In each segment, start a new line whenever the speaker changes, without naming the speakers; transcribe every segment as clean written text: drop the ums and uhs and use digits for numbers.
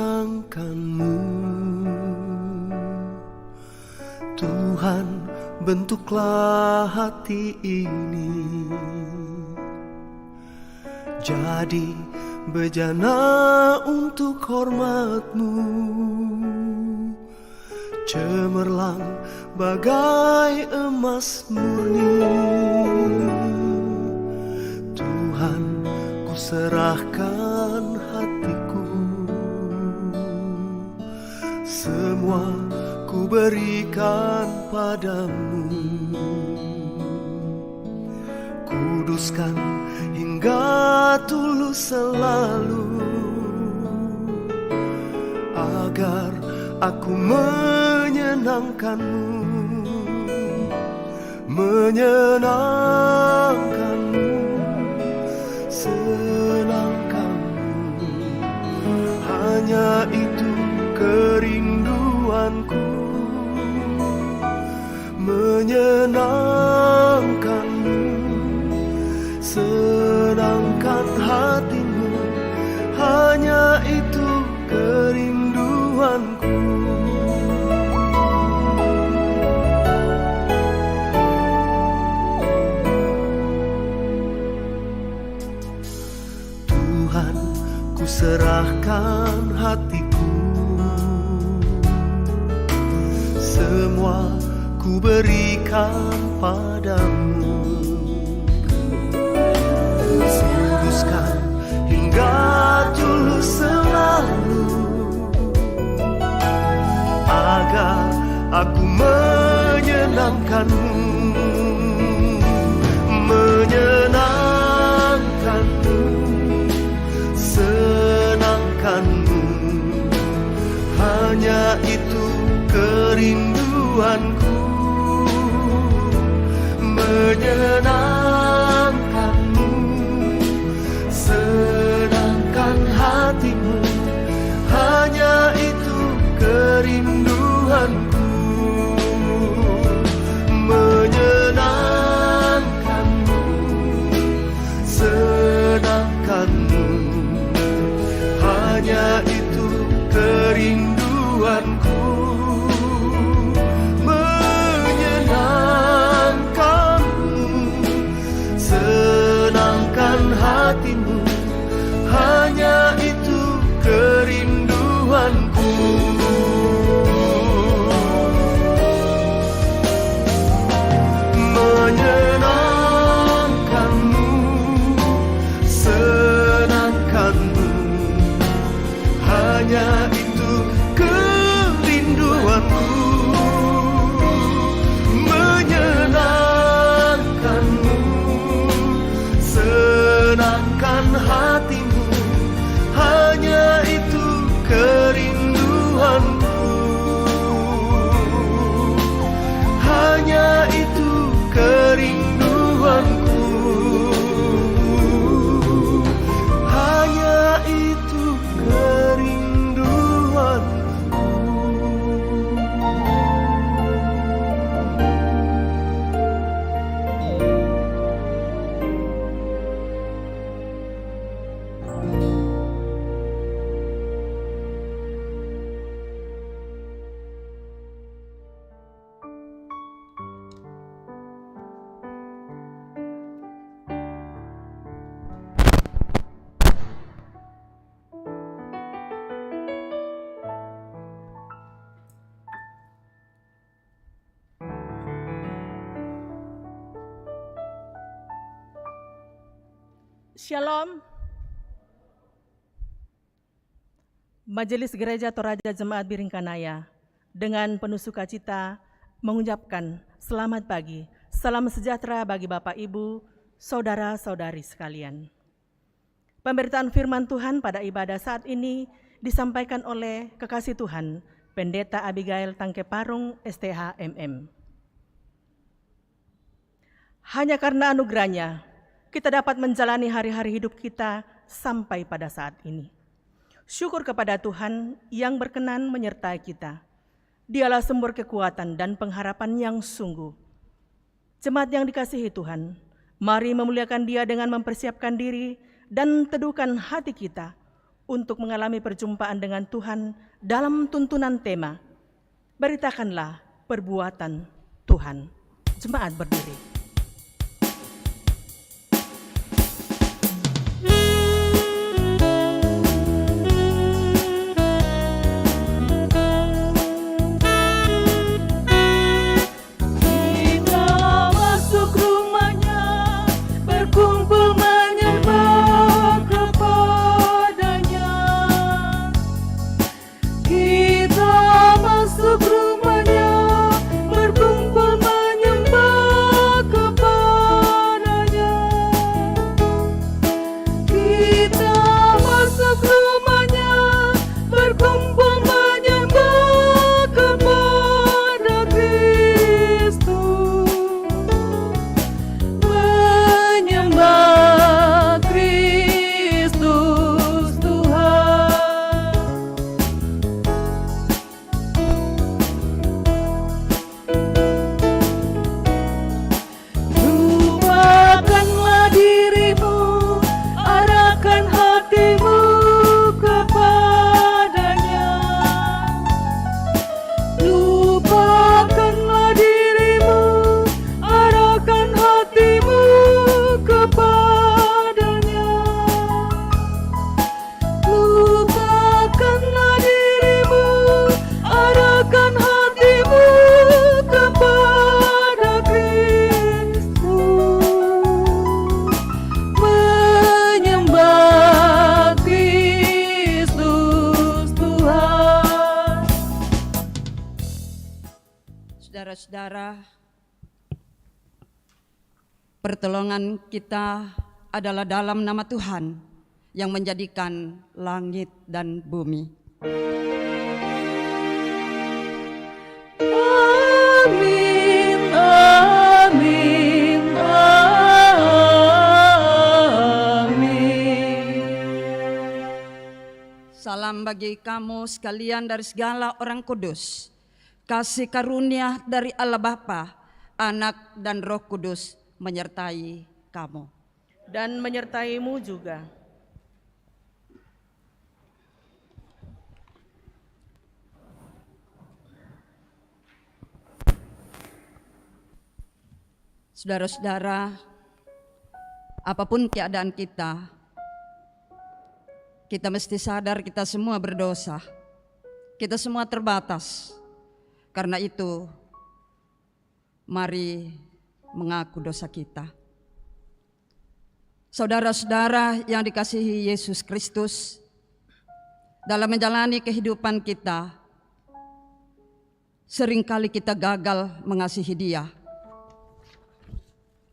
menyenangkanmu. Tuhan, bentuklah hati ini jadi bejana untuk hormat-Mu, cemerlang bagai emas murni. Tuhan, ku serahkan hatiku, semua ku berikan padamu. Kuduskan hingga tulus selalu, agar aku menyenangkanmu, menyenangkanmu, senangkanmu. Hanya itu kerinduanku, menyenangkanmu, senangkan hatimu. Hanya itu kerinduanku. Tuhan, ku serahkan hatiku, semua ku berikan padamu. Kuduskan hingga tulus selalu, agar aku menyenangkanmu, menyenangkanmu, senangkanmu. Hanya itu kerinduanku, menyenangkanmu, senangkan hatimu. Hanya itu kerinduanku, menyenangkanmu, senangkanmu. Hanya itu kerinduanku, menyenangkanmu, senangkan hatimu. Hanya itu kerinduanku. Menyenangkanmu, senangkanmu. Hanya itu kerinduanku, menyenangkanmu, senangkan hatimu. Hanya itu kerinduanku, hanya itu kerinduanku, hanya itu kerinduanku.
Shalom. Majelis Gereja Toraja Jemaat Biringkanaya dengan penuh sukacita mengucapkan selamat pagi, salam sejahtera bagi Bapak Ibu, saudara-saudari sekalian. Pemberitaan firman Tuhan pada ibadah saat ini disampaikan oleh kekasih Tuhan, Pendeta Abigail Tangkeparung, STH MM. Hanya karena anugerahnya, kita dapat menjalani hari-hari hidup kita sampai pada saat ini. Syukur kepada Tuhan yang berkenan menyertai kita. Dialah sumber kekuatan dan pengharapan yang sungguh. Jemaat yang dikasihi Tuhan, mari memuliakan Dia dengan mempersiapkan diri dan teduhkan hati kita untuk mengalami perjumpaan dengan Tuhan dalam tuntunan tema Beritakanlah Perbuatan Tuhan. Jemaat berdiri.
Saudara-saudara, pertolongan kita adalah dalam nama Tuhan yang menjadikan langit dan bumi.
Amin, amin, amin.
Salam bagi kamu sekalian dari segala orang kudus. Kasih karunia dari Allah Bapa, Anak dan Roh Kudus menyertai kamu.
Dan menyertaimu juga.
Saudara-saudara, apapun keadaan kita mesti sadar kita semua berdosa. Kita semua terbatas. Karena itu, mari mengaku dosa kita. Saudara-saudara yang dikasihi Yesus Kristus, dalam menjalani kehidupan kita, seringkali kita gagal mengasihi Dia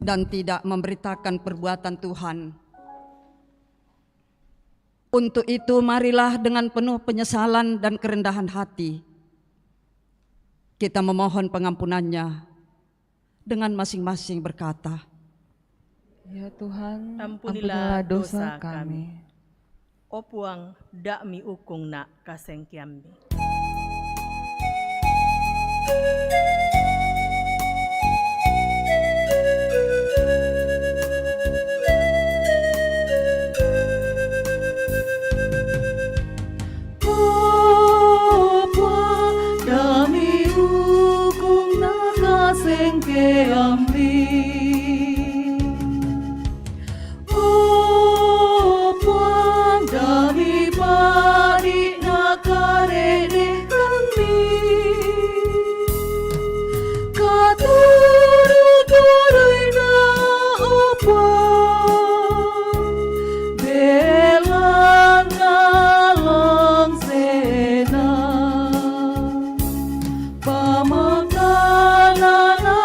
dan tidak memberitakan perbuatan Tuhan. Untuk itu, marilah dengan penuh penyesalan dan kerendahan hati, kita memohon pengampunannya dengan masing-masing berkata,
Ya Tuhan,
Ampunilah dosa kami.
kami.
O puang dak mi ukung nak kaseng kiambi.
Pamakanan na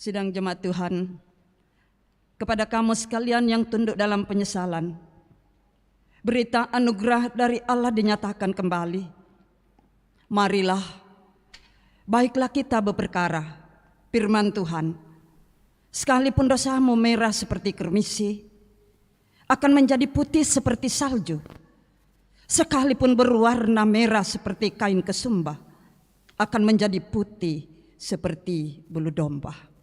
Sidang jemaat Tuhan, kepada kamu sekalian yang tunduk dalam penyesalan, berita anugerah dari Allah dinyatakan kembali. Marilah, baiklah kita berperkara, firman Tuhan. Sekalipun dosamu merah seperti kermisi, akan menjadi putih seperti salju. Sekalipun berwarna merah seperti kain kesumba, akan menjadi putih seperti bulu domba.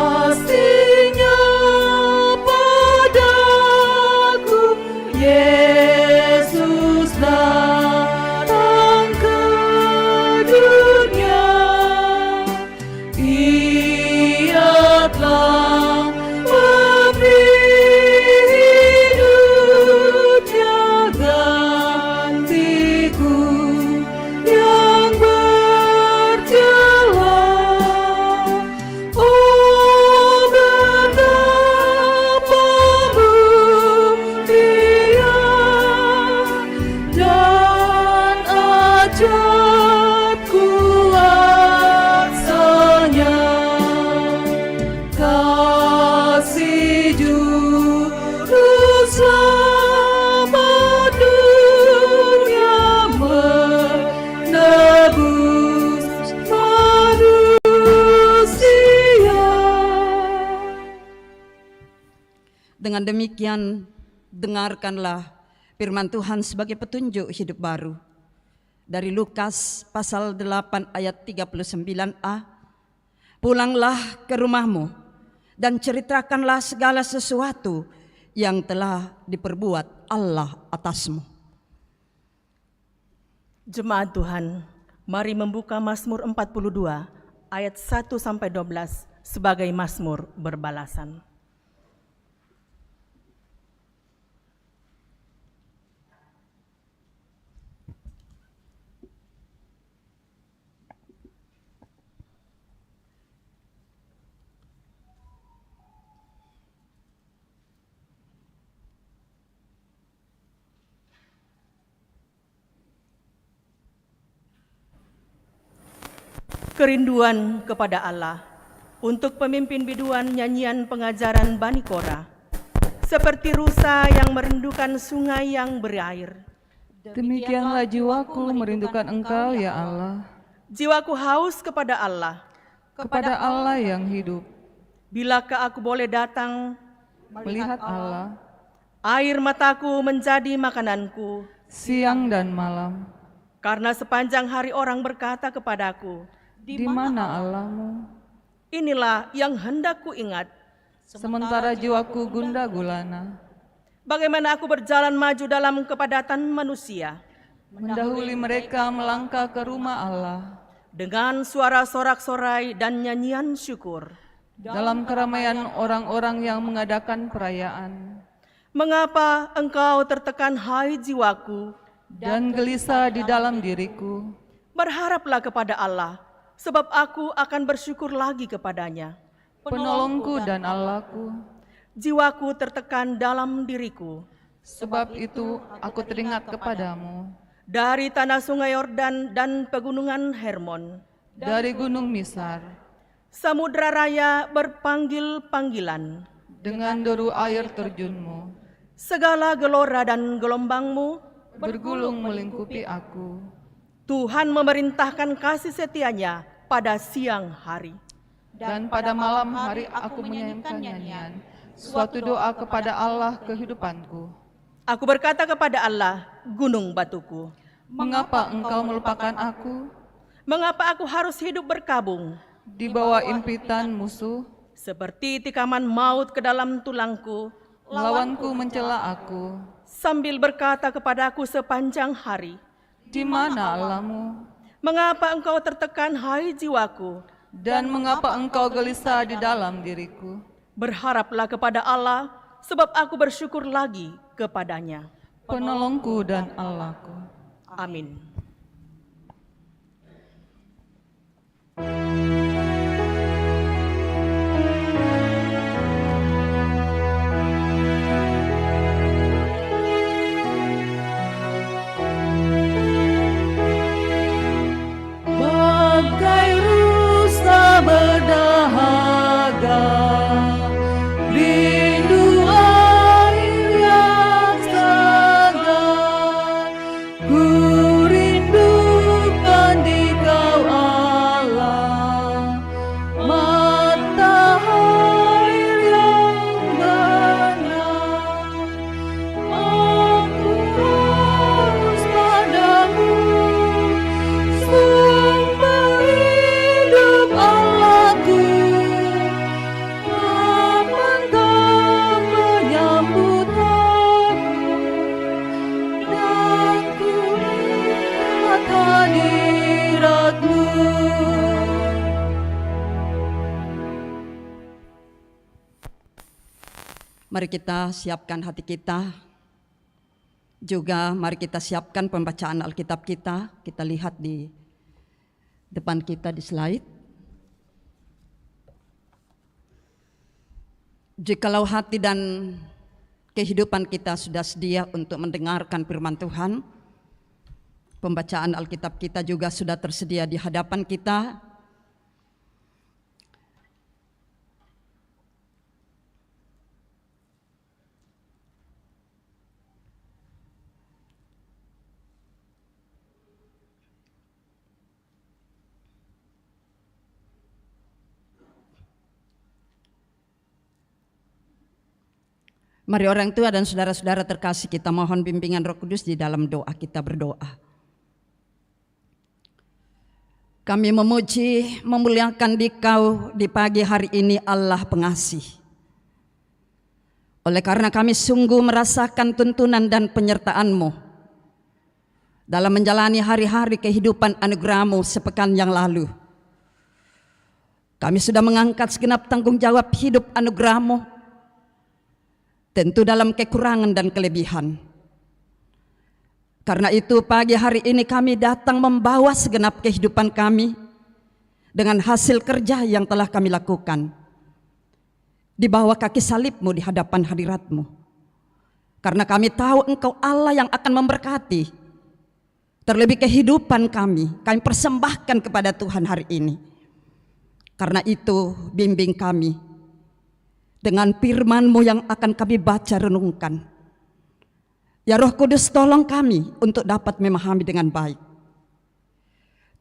Kasih-Nya padaku, Yesus datang ke dunia. Ia telah memberi hidupnya gantiku yang bercela.
Dengan demikian, dengarkanlah firman Tuhan sebagai petunjuk hidup baru. Dari Lukas pasal 8 ayat 39a, pulanglah ke rumahmu dan ceritakanlah segala sesuatu yang telah diperbuat Allah atasmu.
Jemaat Tuhan, mari membuka Mazmur 42 ayat 1-12 sebagai Mazmur berbalasan. Kerinduan kepada Allah untuk pemimpin biduan nyanyian pengajaran Bani Kora, seperti rusa yang merindukan sungai yang berair.
Demikianlah jiwaku merindukan Engkau, ya Allah,
Jiwaku haus kepada Allah.
kepada Allah yang hidup.
Bilakah aku boleh datang,
Melihat Allah
air mataku menjadi makananku,
siang dan malam.
karena sepanjang hari orang berkata kepadaku,
Di mana Allahmu?
inilah yang hendak ku ingat.
Sementara jiwaku gundah gulana,
Bagaimana aku berjalan maju dalam kepadatan manusia,
mendahului mereka melangkah ke rumah Allah.
dengan suara sorak-sorai dan nyanyian syukur.
Dalam keramaian orang-orang yang mengadakan perayaan,
Mengapa engkau tertekan, hai jiwaku?
dan gelisah di dalam diriku.
Berharaplah kepada Allah, sebab aku akan bersyukur lagi kepadanya.
Penolongku dan Allahku,
Jiwaku tertekan dalam diriku.
sebab itu aku teringat kepadamu.
Dari tanah sungai Yordan dan pegunungan Hermon,
Dari gunung Misar,
samudra raya berpanggil-panggilan.
dengan deru air terjunmu,
Segala gelora dan gelombangmu,
bergulung melingkupi aku.
Tuhan memerintahkan kasih setia-Nya pada siang hari.
Dan pada malam hari aku menyanyikan nyanyian, suatu doa kepada Allah kehidupanku.
Aku berkata kepada Allah, gunung batuku,
Mengapa engkau melupakan aku?
mengapa aku harus hidup berkabung?
Di bawah impitan musuh,
Seperti tikaman maut ke dalam tulangku,
lawanku mencela aku.
sambil berkata kepadaku sepanjang hari,
Di mana Allahmu?
mengapa engkau tertekan, hai jiwaku?
Dan mengapa engkau gelisah di dalam diriku?
Berharaplah kepada Allah, sebab aku bersyukur lagi kepadanya.
Penolongku dan Allahku.
Amin.
Bagai rusa berdahaga, rindu air yang segar, ku rindukan di Kau Allah, mata air yang benar. Aku harus padamu, sumber hidup Allahku. Kapan Kau menyambut aku, dan ku lihat hadirat-Mu.
Mari kita siapkan hati kita. Juga mari kita siapkan pembacaan Alkitab kita. Kita lihat di depan kita di slide. Jikalau hati dan kehidupan kita sudah sedia untuk mendengarkan firman Tuhan, pembacaan Alkitab kita juga sudah tersedia di hadapan kita. Mari orang tua dan saudara-saudara terkasih, kita mohon bimbingan Roh Kudus di dalam doa. Kita berdoa. Kami memuji, memuliakan Dikau di pagi hari ini, Allah pengasih. Oleh karena kami sungguh merasakan tuntunan dan penyertaan-Mu dalam menjalani hari-hari kehidupan anugerah-Mu sepekan yang lalu. Kami sudah mengangkat segenap tanggung jawab hidup anugerah-Mu, tentu dalam kekurangan dan kelebihan. Karena itu pagi hari ini kami datang membawa segenap kehidupan kami dengan hasil kerja yang telah kami lakukan di bawah kaki salib-Mu di hadapan hadirat-Mu. Karena kami tahu Engkau Allah yang akan memberkati. Terlebih kehidupan kami persembahkan kepada Tuhan hari ini. Karena itu bimbing kami dengan firman-Mu yang akan kami baca renungkan. Ya Roh Kudus, tolong kami untuk dapat memahami dengan baik.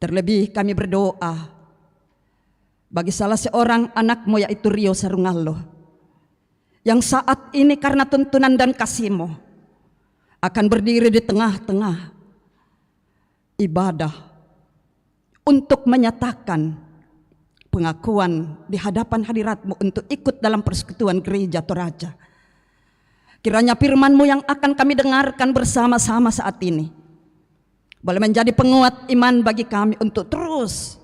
Terlebih kami berdoa bagi salah seorang anak-Mu, yaitu Rio Sarungalo, yang saat ini karena tuntunan dan kasih-Mu akan berdiri di tengah-tengah ibadah untuk menyatakan pengakuan di hadapan hadirat-Mu untuk ikut dalam persekutuan gereja Toraja. Kiranya firman-Mu yang akan kami dengarkan bersama-sama saat ini boleh menjadi penguat iman bagi kami untuk terus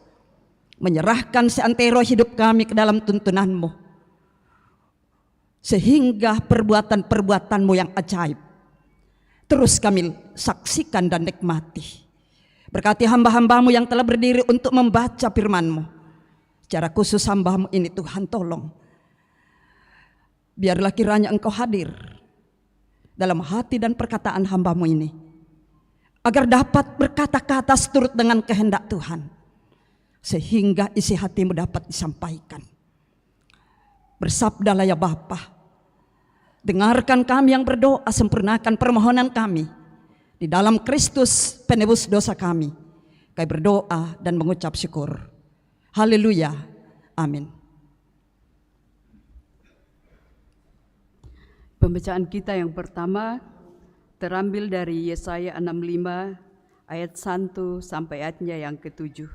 menyerahkan seantero hidup kami ke dalam tuntunan-Mu, sehingga perbuatan-perbuatan-Mu yang ajaib terus kami saksikan dan nikmati. Berkati hamba-hamba-Mu yang telah berdiri untuk membaca firman-Mu. Secara khusus hamba-Mu ini Tuhan, tolong biarlah kiranya Engkau hadir dalam hati dan perkataan hamba-Mu ini, agar dapat berkata-kata seturut dengan kehendak Tuhan, sehingga isi hati-Mu dapat disampaikan. Bersabdalah ya Bapa, dengarkan kami yang berdoa, sempurnakan permohonan kami di dalam Kristus penebus dosa kami. Kami berdoa dan mengucap syukur. Haleluya, amin.
Pembacaan kita yang pertama terambil dari Yesaya 65 ayat 1 sampai ayatnya yang ke-7.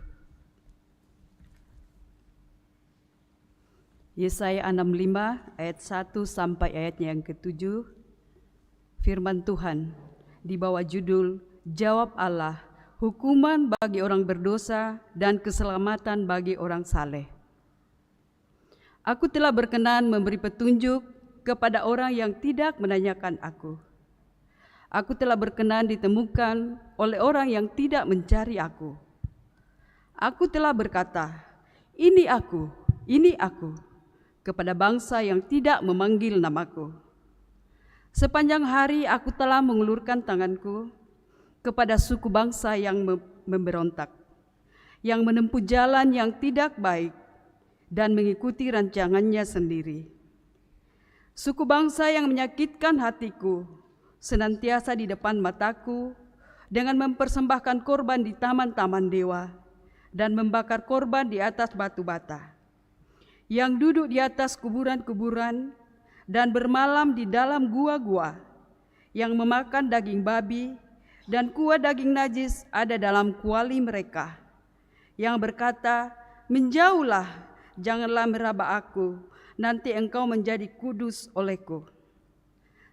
Yesaya 65 ayat 1 sampai ayatnya yang ke-7. Firman Tuhan di bawah judul Jawab Allah, hukuman bagi orang berdosa dan keselamatan bagi orang saleh. Aku telah berkenan memberi petunjuk kepada orang yang tidak menanyakan aku. Aku telah berkenan ditemukan oleh orang yang tidak mencari aku. Aku telah berkata, ini aku, kepada bangsa yang tidak memanggil namaku. Sepanjang hari aku telah mengulurkan tanganku kepada suku bangsa yang memberontak, yang menempuh jalan yang tidak baik dan mengikuti rancangannya sendiri. Suku bangsa yang menyakitkan hatiku senantiasa di depan mataku dengan mempersembahkan korban di taman-taman dewa dan membakar korban di atas batu bata, yang duduk di atas kuburan-kuburan dan bermalam di dalam gua-gua, yang memakan daging babi dan kuah daging najis ada dalam kuali mereka, yang berkata, menjauhlah, janganlah meraba aku, nanti engkau menjadi kudus olehku.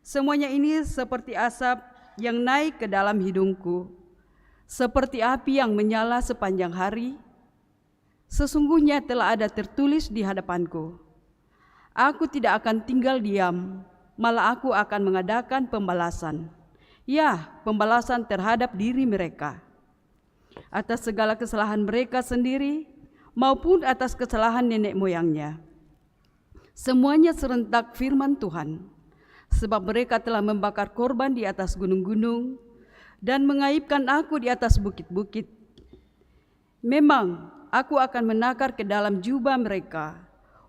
Semuanya ini seperti asap yang naik ke dalam hidungku, seperti api yang menyala sepanjang hari. Sesungguhnya telah ada tertulis di hadapanku, aku tidak akan tinggal diam, malah aku akan mengadakan pembalasan. Ya, pembalasan terhadap diri mereka, atas segala kesalahan mereka sendiri maupun atas kesalahan nenek moyangnya. Semuanya serentak firman Tuhan, sebab mereka telah membakar korban di atas gunung-gunung dan mengaibkan aku di atas bukit-bukit. Memang aku akan menakar ke dalam jubah mereka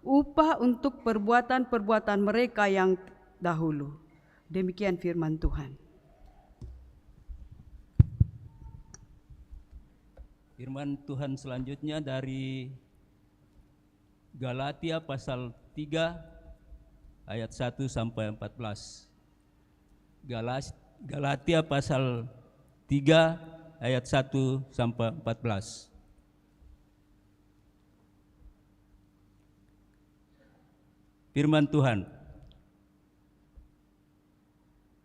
upah untuk perbuatan-perbuatan mereka yang dahulu. Demikian firman Tuhan.
Firman Tuhan selanjutnya dari Galatia pasal 3 ayat 1 sampai 14. Galatia pasal 3 ayat 1 sampai 14. Firman Tuhan,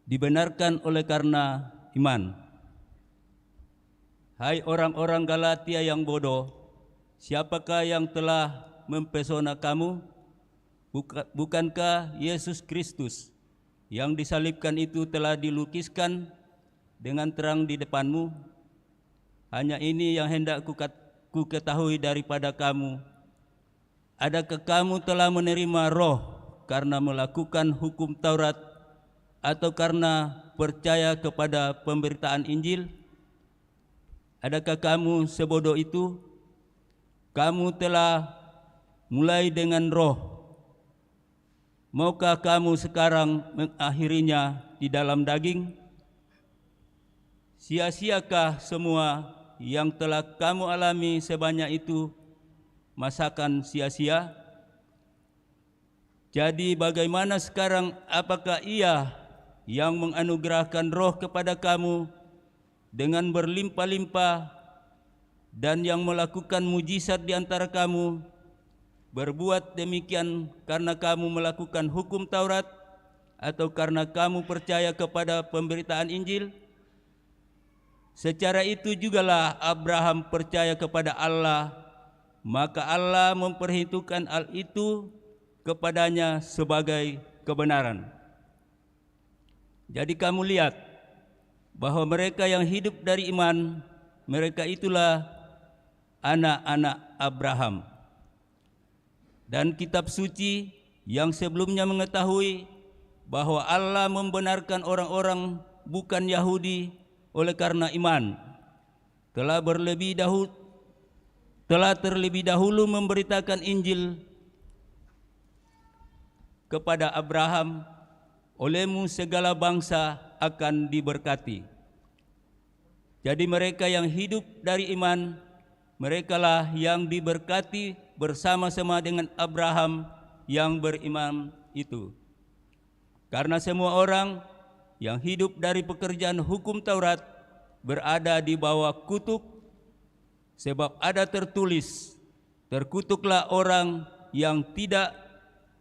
dibenarkan oleh karena iman. Hai orang-orang Galatia yang bodoh, siapakah yang telah mempesona kamu? Bukankah Yesus Kristus yang disalibkan itu telah dilukiskan dengan terang di depanmu? Hanya ini yang hendak ku ketahui daripada kamu. Adakah kamu telah menerima Roh karena melakukan hukum Taurat atau karena percaya kepada pemberitaan Injil? Adakah kamu sebodoh itu? Kamu telah mulai dengan Roh. Maukah kamu sekarang mengakhirinya di dalam daging? Sia-siakah semua yang telah kamu alami sebanyak itu? Masakan sia-sia? Jadi bagaimana sekarang, apakah Ia yang menganugerahkan Roh kepada kamu dengan berlimpah-limpah dan yang melakukan mujizat di antara kamu berbuat demikian karena kamu melakukan hukum Taurat atau karena kamu percaya kepada pemberitaan Injil? Secara itu jugalah Abraham percaya kepada Allah, maka Allah memperhitungkan hal itu kepadanya sebagai kebenaran. Jadi kamu lihat bahwa mereka yang hidup dari iman, mereka itulah anak-anak Abraham. Dan kitab suci yang sebelumnya mengetahui bahwa Allah membenarkan orang-orang bukan Yahudi oleh karena iman, telah terlebih dahulu memberitakan Injil kepada Abraham, olehmu segala bangsa akan diberkati. Jadi mereka yang hidup dari iman, merekalah yang diberkati bersama-sama dengan Abraham yang beriman itu. Karena semua orang yang hidup dari pekerjaan hukum Taurat berada di bawah kutuk, sebab ada tertulis, terkutuklah orang yang tidak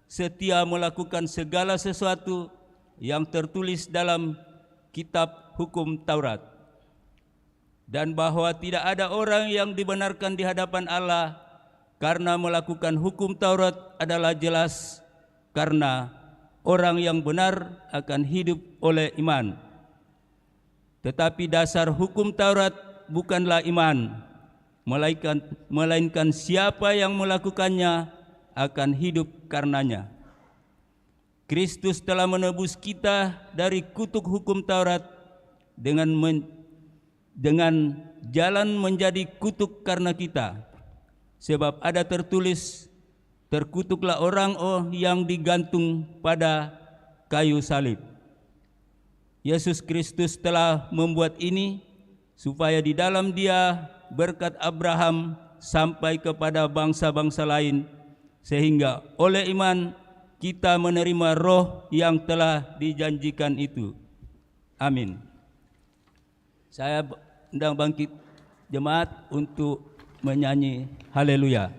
setia melakukan segala sesuatu yang tertulis dalam kitab hukum Taurat. Dan bahwa tidak ada orang yang dibenarkan di hadapan Allah karena melakukan hukum Taurat adalah jelas, karena orang yang benar akan hidup oleh iman. Tetapi dasar hukum Taurat bukanlah iman, melainkan siapa yang melakukannya akan hidup karenanya. Kristus telah menebus kita dari kutuk hukum Taurat dengan jalan menjadi kutuk karena kita. Sebab ada tertulis, terkutuklah orang yang digantung pada kayu salib. Yesus Kristus telah membuat ini supaya di dalam Dia berkat Abraham sampai kepada bangsa-bangsa lain, sehingga oleh iman kita menerima roh yang telah dijanjikan itu. Amin. Saya undang bangkit jemaat untuk menyanyi haleluya.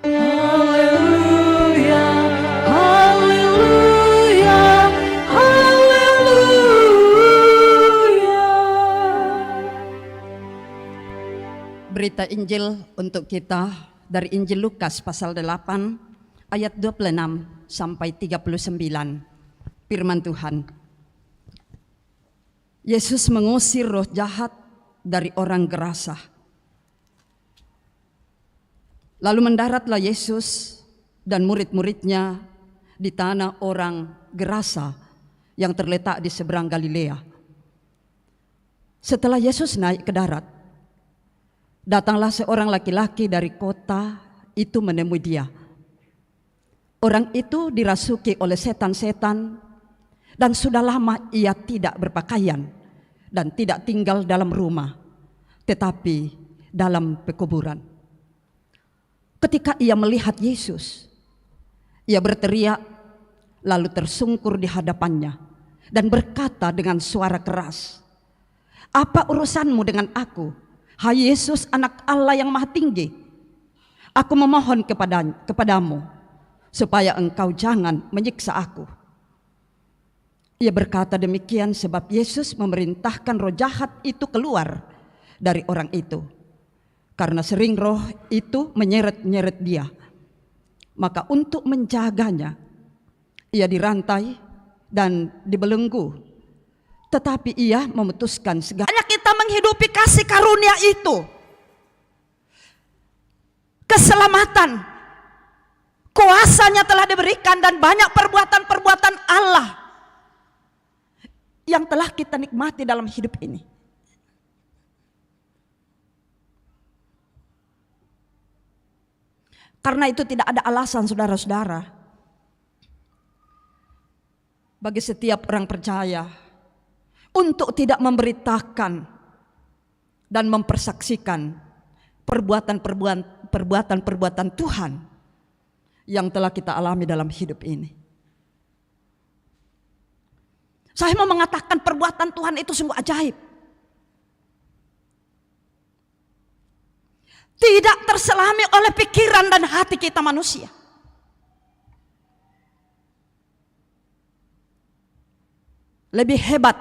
Haleluya, haleluya, haleluya.
Berita Injil untuk kita dari Injil Lukas pasal 8 ayat 26 sampai 39. Firman Tuhan. Yesus mengusir roh jahat dari orang Gerasa. Lalu mendaratlah Yesus dan murid-muridnya di tanah orang Gerasa yang terletak di seberang Galilea. Setelah Yesus naik ke darat, datanglah seorang laki-laki dari kota itu menemui dia. Orang itu dirasuki oleh setan-setan dan sudah lama ia tidak berpakaian dan tidak tinggal dalam rumah, tetapi dalam pekuburan. Ketika ia melihat Yesus, ia berteriak lalu tersungkur di hadapannya dan berkata dengan suara keras, "Apa urusanmu dengan aku, hai Yesus, anak Allah yang maha tinggi? Aku memohon kepadamu supaya engkau jangan menyiksa aku." Ia berkata demikian sebab Yesus memerintahkan roh jahat itu keluar dari orang itu, karena sering roh itu menyeret-nyeret dia. Maka untuk menjaganya, ia dirantai dan dibelenggu. Tetapi ia memutuskan segalanya kita menghidupi kasih karunia itu. Keselamatan, kuasanya telah diberikan dan banyak perbuatan-perbuatan Allah yang telah kita nikmati dalam hidup ini. Karena itu tidak ada alasan saudara-saudara bagi setiap orang percaya untuk tidak memberitakan dan mempersaksikan perbuatan-perbuatan Tuhan yang telah kita alami dalam hidup ini. Saya mau mengatakan perbuatan Tuhan itu sungguh ajaib. Tidak terselami oleh pikiran dan hati kita manusia. Lebih hebat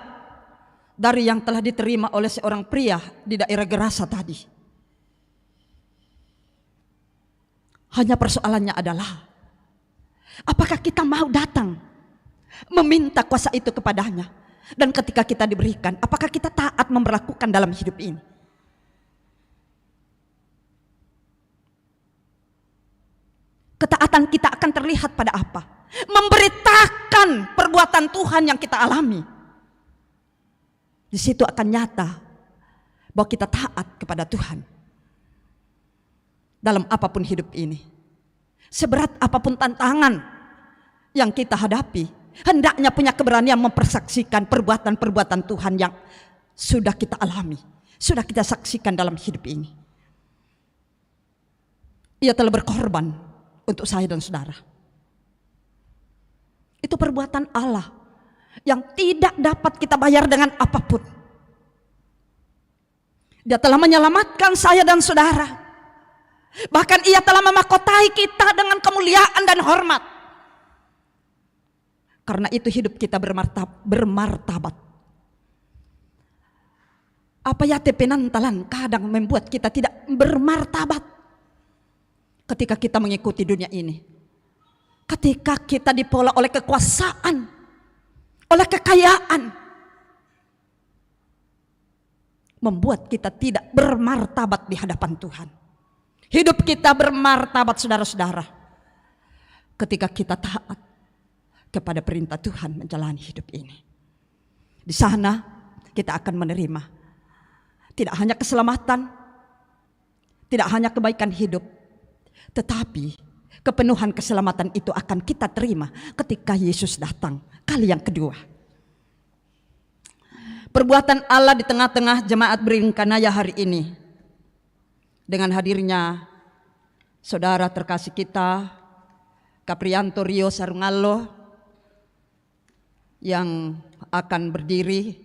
dari yang telah diterima oleh seorang pria di daerah Gerasa tadi. Hanya persoalannya adalah, apakah kita mau datang meminta kuasa itu kepadanya, dan ketika kita diberikan, apakah kita taat memperlakukan dalam hidup ini? Ketaatan kita akan terlihat pada apa? Memberitakan perbuatan Tuhan yang kita alami. Di situ akan nyata bahwa kita taat kepada Tuhan dalam apapun hidup ini. Seberat apapun tantangan yang kita hadapi, hendaknya punya keberanian mempersaksikan perbuatan-perbuatan Tuhan yang sudah kita alami, sudah kita saksikan dalam hidup ini. Ia telah berkorban untuk saya dan saudara. Itu perbuatan Allah yang tidak dapat kita bayar dengan apapun. Dia telah menyelamatkan saya dan saudara. Bahkan ia telah memahkotai kita dengan kemuliaan dan hormat. Karena itu hidup kita bermartabat. Apa ya penantalan kadang membuat kita tidak bermartabat ketika kita mengikuti dunia ini. ketika kita dipola oleh kekuasaan, oleh kekayaan, membuat kita tidak bermartabat di hadapan Tuhan. Hidup kita bermartabat, saudara-saudara, ketika kita taat kepada perintah Tuhan menjalani hidup ini. Di sana kita akan menerima tidak hanya keselamatan, tidak hanya kebaikan hidup, tetapi kepenuhan keselamatan itu akan kita terima ketika Yesus datang kali yang kedua. Perbuatan Allah di tengah-tengah jemaat Beringkanaya hari ini, dengan hadirnya saudara terkasih kita Caprianto Rio Sarungallo yang akan berdiri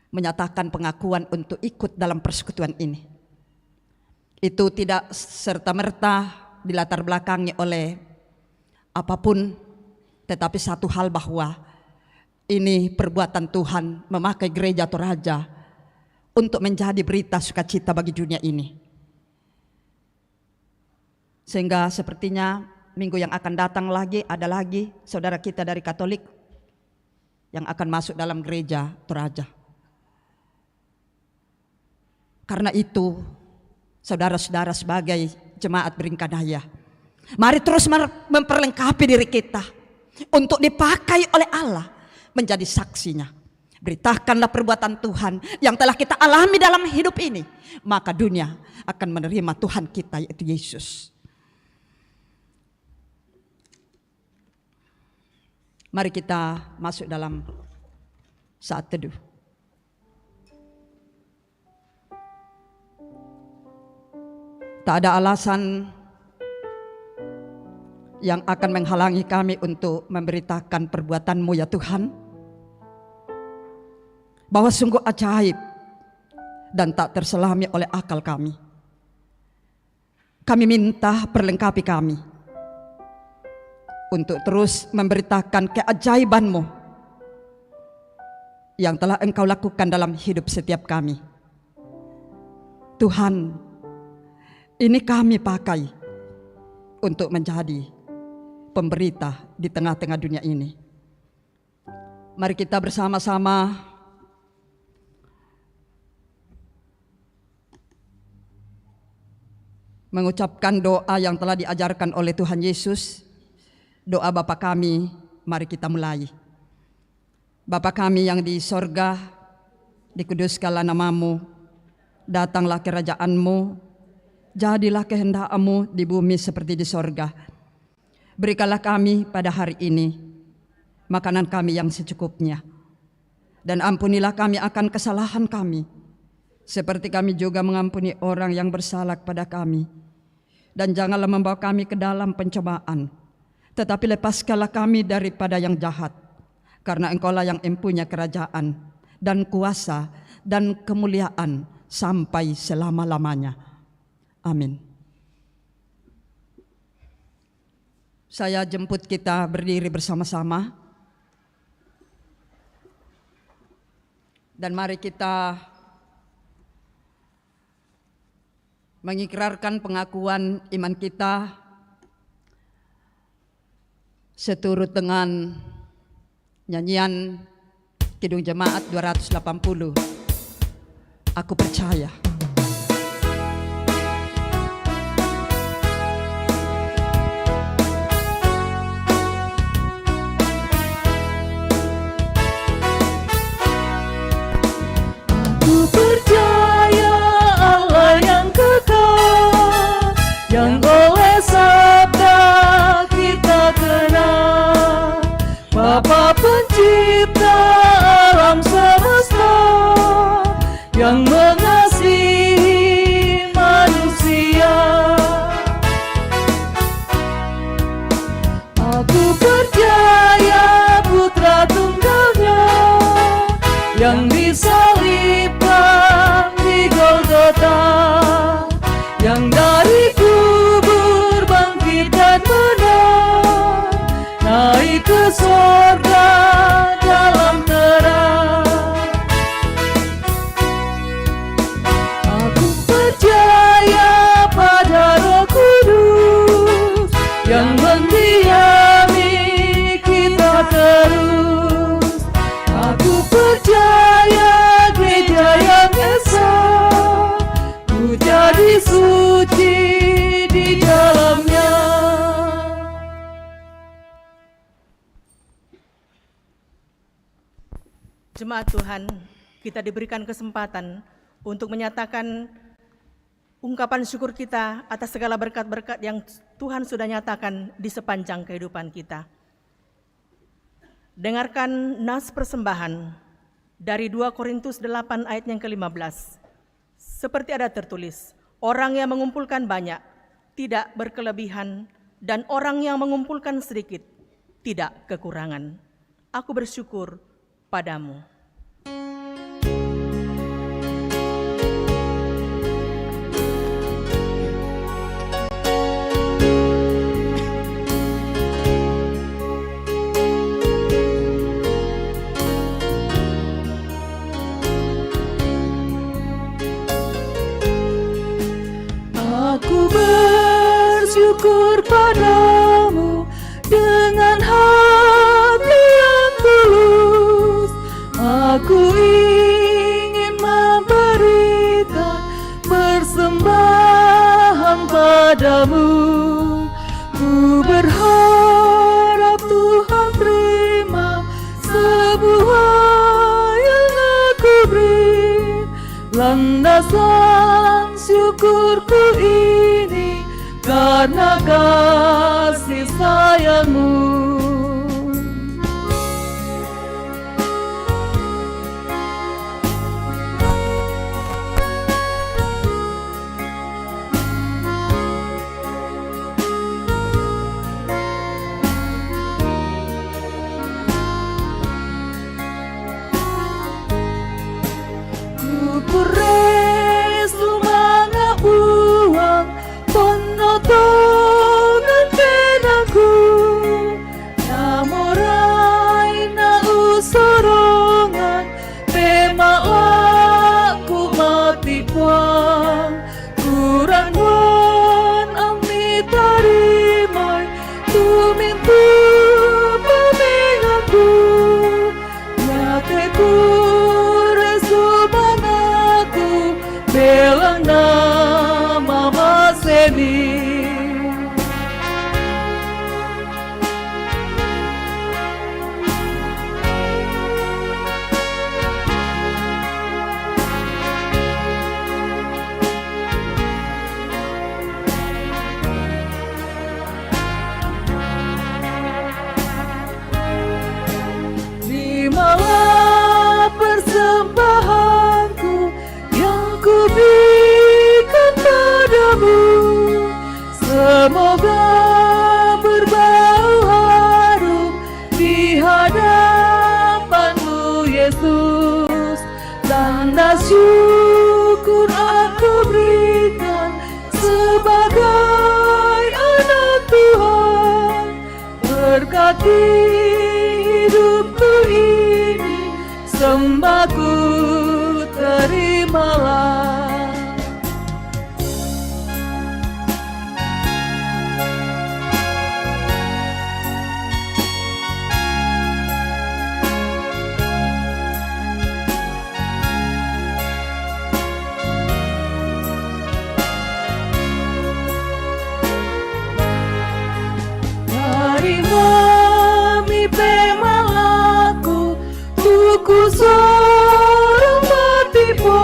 menyatakan pengakuan untuk ikut dalam persekutuan ini. Itu tidak serta-merta dilatar belakangi oleh apapun, tetapi satu hal bahwa ini perbuatan Tuhan memakai gereja Toraja untuk menjadi berita sukacita bagi dunia ini. Sehingga sepertinya minggu yang akan datang lagi ada lagi saudara kita dari Katolik yang akan masuk dalam gereja Toraja. Karena itu, saudara-saudara sebagai jemaat Beringkanaya, mari terus memperlengkapi diri kita untuk dipakai oleh Allah menjadi saksinya. Beritakanlah perbuatan Tuhan yang telah kita alami dalam hidup ini, maka dunia akan menerima Tuhan kita, yaitu Yesus. Mari kita masuk dalam saat teduh. Tak ada alasan yang akan menghalangi kami untuk memberitakan perbuatan-Mu ya Tuhan, bahwa sungguh ajaib dan tak terselami oleh akal kami. Kami minta perlengkapi kami untuk terus memberitakan keajaiban-Mu yang telah Engkau lakukan dalam hidup setiap kami. Tuhan, ini kami pakai untuk menjadi pemberita di tengah-tengah dunia ini. Mari kita bersama-sama mengucapkan doa yang telah diajarkan oleh Tuhan Yesus. Doa Bapa kami, mari kita mulai. Bapa kami yang di sorga, dikuduskanlah nama-Mu, datanglah kerajaan-Mu, jadilah kehendak-Mu di bumi seperti di sorga. Berikanlah kami pada hari ini makanan kami yang secukupnya, dan ampunilah kami akan kesalahan kami, seperti kami juga mengampuni orang yang bersalah kepada kami. Dan janganlah membawa kami ke dalam pencobaan, tetapi lepaskanlah kami daripada yang jahat, karena Engkaulah yang mempunyai kerajaan dan kuasa dan kemuliaan sampai selama-lamanya. Amin. Saya jemput kita berdiri bersama-sama. Dan mari kita mengikrarkan pengakuan iman kita seturut dengan nyanyian Kidung Jemaat 280. Aku percaya.
Aku percaya Allah yang kekal, yang oleh sabda kita kenal, Bapa pencipta alam semesta, yang mengasihi manusia. Aku percaya Putra Tunggalnya yang disalibkan di Golgota, yang dari kubur bangkit dan menang, naik ke sorga dalam terang. Aku percaya pada Roh Kudus yang mendiam
Jemaat Tuhan, kita diberikan kesempatan untuk menyatakan ungkapan syukur kita atas segala berkat-berkat yang Tuhan sudah nyatakan di sepanjang kehidupan kita. Dengarkan nas persembahan dari 2 Korintus 8 ayat yang ke-15. Seperti ada tertulis, orang yang mengumpulkan banyak tidak berkelebihan, dan orang yang mengumpulkan sedikit tidak kekurangan. Aku bersyukur padamu.
Aku bersyukur padamu dengan hati yang tulus. Aku ingin memberikan persembahan padamu. Ku berharap Tuhan terima semua yang aku beri. Landasan syukurku ini karena kasih sayangmu. Kuresu mga buwang penotongan penaku, namoray na usorongan pemalaku matipuang, kurangwan ang mitarimay tumintu pamingaku, nyake kuresu manaku belang nama masemi. Terimalah persembahanku yang kuberikan padamu. Semoga berbau harum di hadapanmu Yesus. Tanda syukur aku berikan sebagai anak Tuhan. Berkati hidupku ini, sembahku terimalah. Mami pemalaku tuku sorong matipo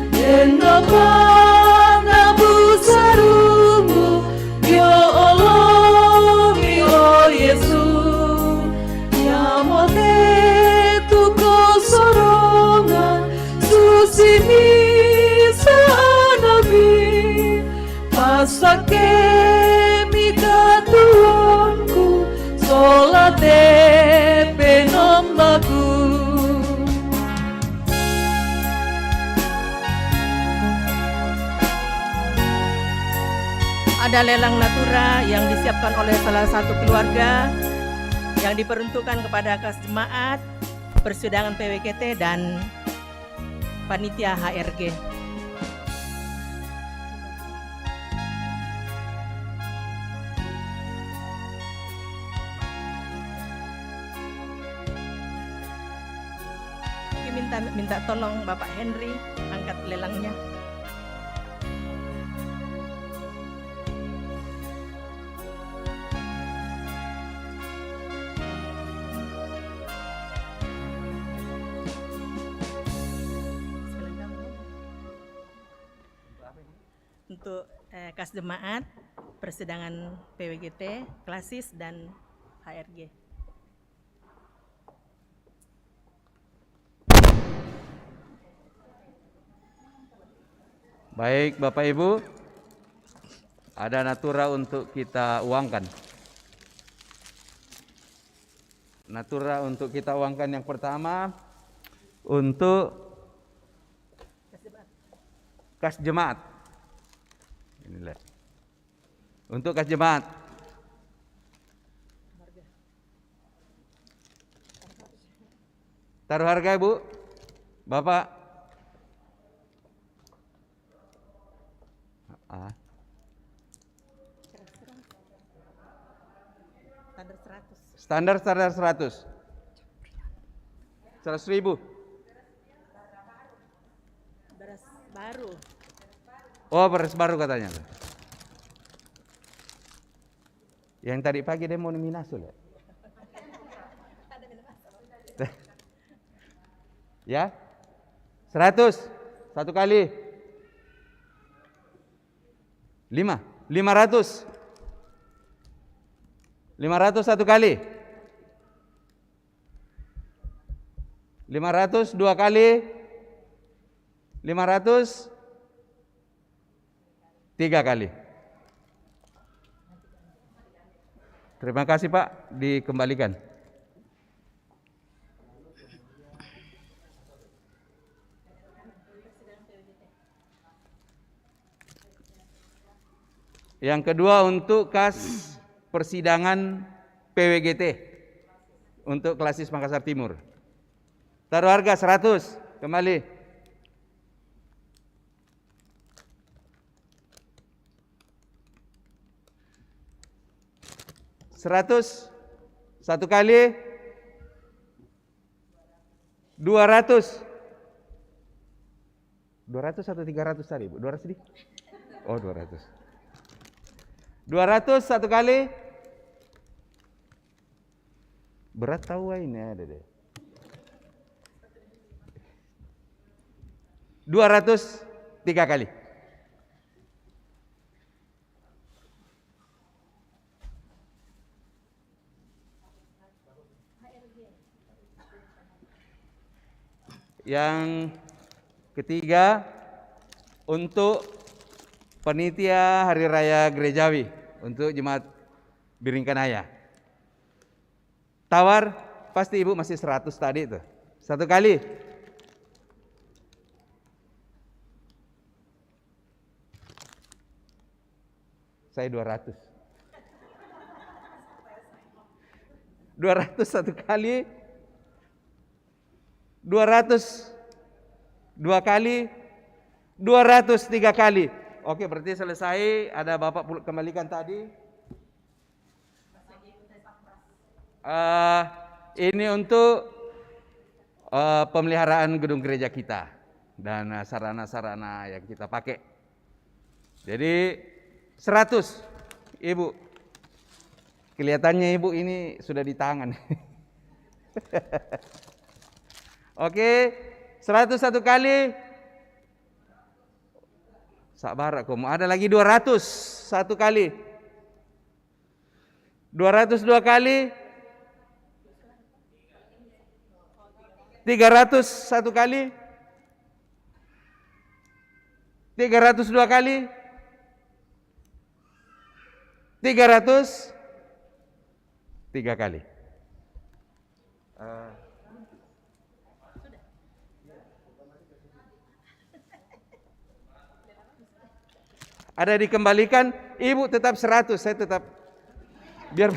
denopang abu sarungu yo Allah mi o Yesus nyamote tuku sorongan susimi saanabi pasake mi katuanku solate penombaku.
Ada lelang natura yang disiapkan oleh salah satu keluarga yang diperuntukkan kepada kas jemaat, persidangan PWKT dan panitia HRG. Minta tolong Bapak Henry angkat lelangnya. untuk kas jemaat, persidangan PWGT, klasis, dan HRG.
Baik, Bapak Ibu, ada natura untuk kita uangkan. Natura untuk kita uangkan yang pertama untuk kas jemaat. Inilah. Untuk kas jemaat. Taruh harga, Ibu. Bapak. Standar 100. 100.000.
Beras baru.
Oh, beras baru katanya. Yang tadi pagi demo Minasul ya? Ya? 100 satu kali. 500 satu kali. 500 dua kali. 500 tiga kali. Terima kasih Pak, dikembalikan. Yang kedua untuk kas persidangan PWGT untuk klasis Makassar Timur. Taruh harga 100 kembali. Seratus satu kali. 200 atau 300 tadi, Bu? 200 di? Oh, 200. 200 satu kali. Berat tahu ini ada deh. 200 tiga kali. Yang ketiga untuk panitia Hari Raya Gerejawi untuk Jemaat Biringkanaya. Tawar pasti Ibu masih 100 tadi itu. Satu kali. Saya 200. 200 satu kali. 200 dua kali. 200 tiga kali. Oke, berarti selesai. Ada Bapak kembalikan tadi. Ini untuk pemeliharaan gedung gereja kita dan sarana-sarana yang kita pakai. Jadi 100 Ibu. Kelihatannya Ibu ini sudah di tangan. Oke, 100 satu kali. Sabar aku, ada lagi 200 satu kali. 200 dua kali. 300 satu kali. 300 dua kali. 300 tiga kali. Ada dikembalikan, Ibu tetap 100, saya tetap biar.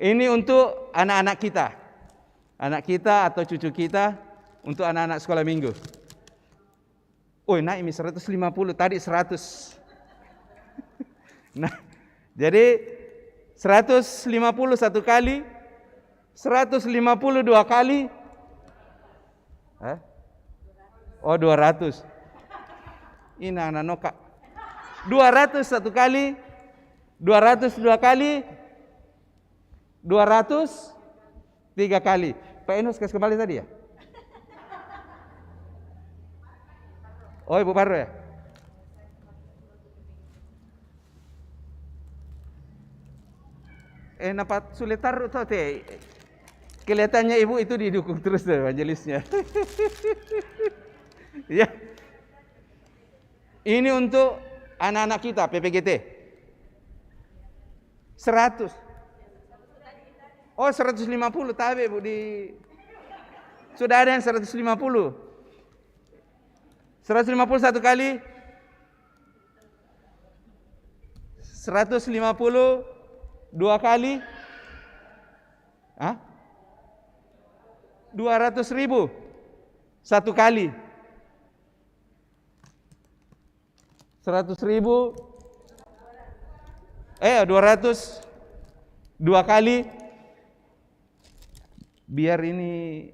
Ini untuk anak-anak kita. Anak kita atau cucu kita, untuk anak-anak sekolah minggu. Oh, naik ini 150, tadi 100. Nah, jadi 150 satu kali, 150 dua kali. Oh, 200. Ini anak noka. 200 satu kali, 200 dua kali, 200 tiga kali. Pak Enos kasih kembali tadi ya? Oh, Ibu Pardo ya? Napat sulit taruh tuh teh. Kelihatannya Ibu itu didukung terus tuh majelisnya. Ya. Ini untuk anak-anak kita PPGT. 100. Oh, 150 tabe Bu di sudah ada yang 150. 150 satu kali. 150 dua kali. 200.000 satu kali. 100.000 200 dua kali. Biar ini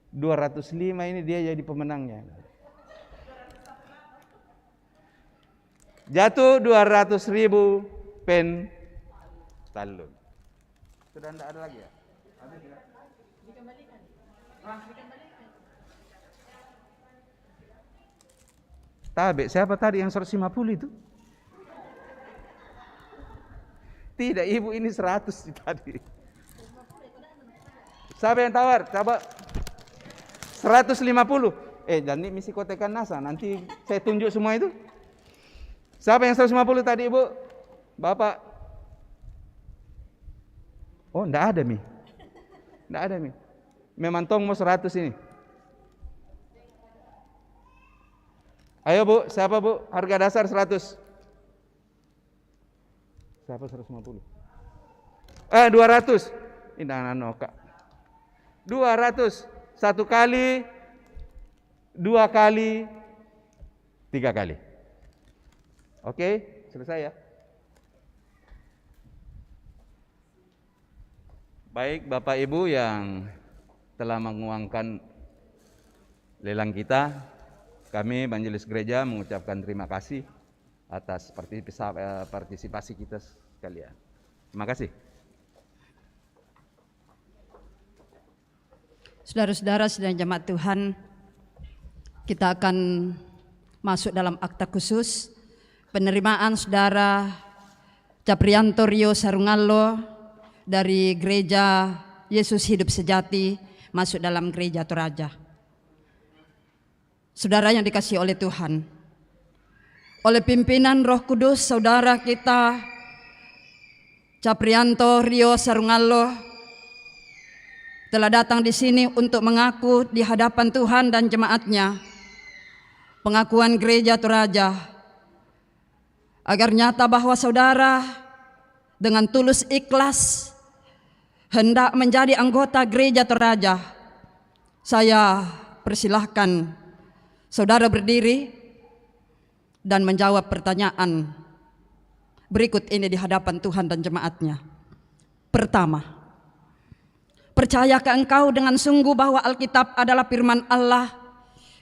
205 ini dia jadi pemenangnya. Jatuh 200.000 pen talun. Sudah tidak ada lagi ya? Habis ya? Dikembalikan. Tabe, siapa tadi yang 150 itu? Tidak, Ibu ini 100 tadi. Siapa yang tawar? Coba 150. Dan ini misi kotekan NASA. Nanti saya tunjuk semua itu. Siapa yang 150 tadi, Ibu? Bapak? Oh, enggak ada, Mi. Enggak ada, Mi. Memang tong mau 100 ini. Ayo, Bu. Siapa, Bu? Harga dasar 100. Siapa 150? 200. Ini anak-anak, Kak. 200 satu kali, dua kali, tiga kali. Oke, selesai ya. Baik Bapak Ibu yang telah menguangkan lelang kita, kami Majelis Gereja mengucapkan terima kasih atas partisipasi kita sekalian. Terima kasih.
Saudara-saudara sedang jemaat Tuhan, kita akan masuk dalam akta khusus penerimaan Saudara Caprianto Rio Sarungallo dari Gereja Yesus Hidup Sejati masuk dalam Gereja Toraja. Saudara yang dikasihi oleh Tuhan, oleh pimpinan Roh Kudus, saudara kita Caprianto Rio Sarungallo telah datang di sini untuk mengaku di hadapan Tuhan dan jemaatnya pengakuan Gereja Toraja, agar nyata bahwa saudara dengan tulus ikhlas hendak menjadi anggota Gereja Toraja. Saya persilahkan saudara berdiri dan menjawab pertanyaan berikut ini di hadapan Tuhan dan jemaatnya. Pertama, percayakah engkau dengan sungguh bahwa Alkitab adalah firman Allah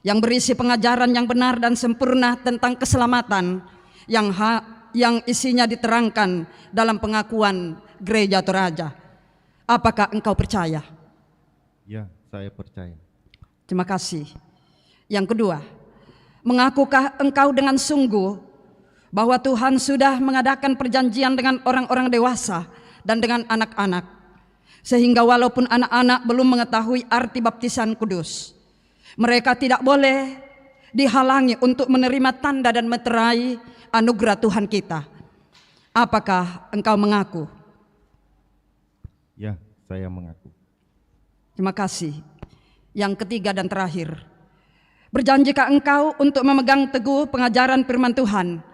yang berisi pengajaran yang benar dan sempurna tentang keselamatan yang isinya diterangkan dalam pengakuan Gereja Toraja? Apakah engkau percaya?
Ya, saya percaya.
Terima kasih. Yang kedua, mengakukah engkau dengan sungguh bahwa Tuhan sudah mengadakan perjanjian dengan orang-orang dewasa dan dengan anak-anak, sehingga walaupun anak-anak belum mengetahui arti baptisan kudus, mereka tidak boleh dihalangi untuk menerima tanda dan meterai anugerah Tuhan kita? Apakah engkau mengaku?
Ya, saya mengaku.
Terima kasih. Yang ketiga dan terakhir, berjanjikah engkau untuk memegang teguh pengajaran firman Tuhan,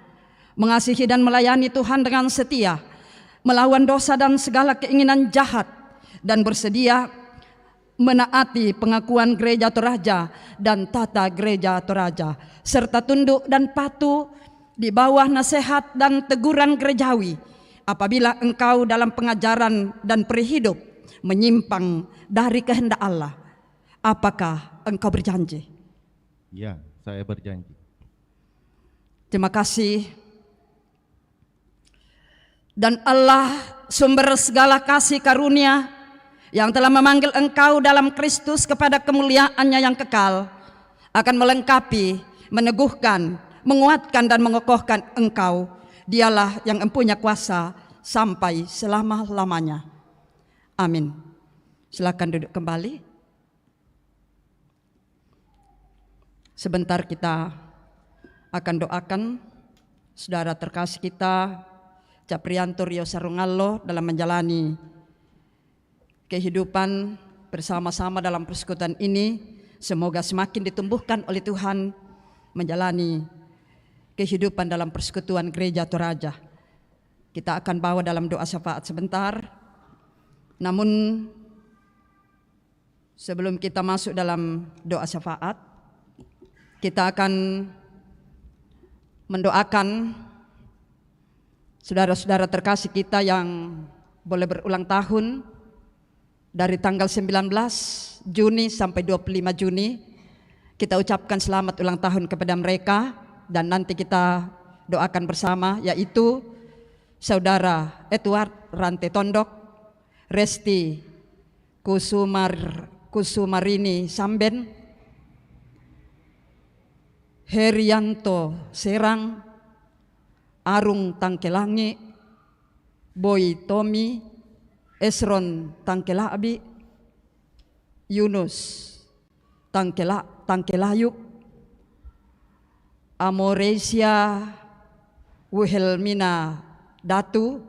mengasihi dan melayani Tuhan dengan setia, melawan dosa dan segala keinginan jahat, dan bersedia menaati pengakuan Gereja Toraja dan tata Gereja Toraja, serta tunduk dan patuh di bawah nasihat dan teguran gerejawi apabila engkau dalam pengajaran dan perihidup menyimpang dari kehendak Allah? Apakah engkau berjanji?
Ya, saya berjanji.
Terima kasih. Dan Allah sumber segala kasih karunia yang telah memanggil engkau dalam Kristus kepada kemuliaannya yang kekal akan melengkapi, meneguhkan, menguatkan dan mengokohkan Engkau. Dialah yang mempunyai kuasa sampai selama-lamanya. Amin. Silakan duduk kembali. Sebentar kita akan doakan saudara terkasih kita Caprianto Rio Sarungallo dalam menjalani kehidupan bersama-sama dalam persekutuan ini. Semoga semakin ditumbuhkan oleh Tuhan menjalani kehidupan dalam persekutuan Gereja Toraja. Kita akan bawa dalam doa syafaat sebentar. Namun sebelum kita masuk dalam doa syafaat, kita akan mendoakan saudara-saudara terkasih kita yang boleh berulang tahun dari tanggal 19 Juni sampai 25 Juni. Kita ucapkan selamat ulang tahun kepada mereka dan nanti kita doakan bersama, yaitu Saudara Edward Rante Tondok, Resti Kusumarini Samben, Herianto Serang, Arung Tangkelangi, Boy Tommy, Esron Tangkelabi, Yunus Tangkelayuk, Amoresia Wilhelmina Datu,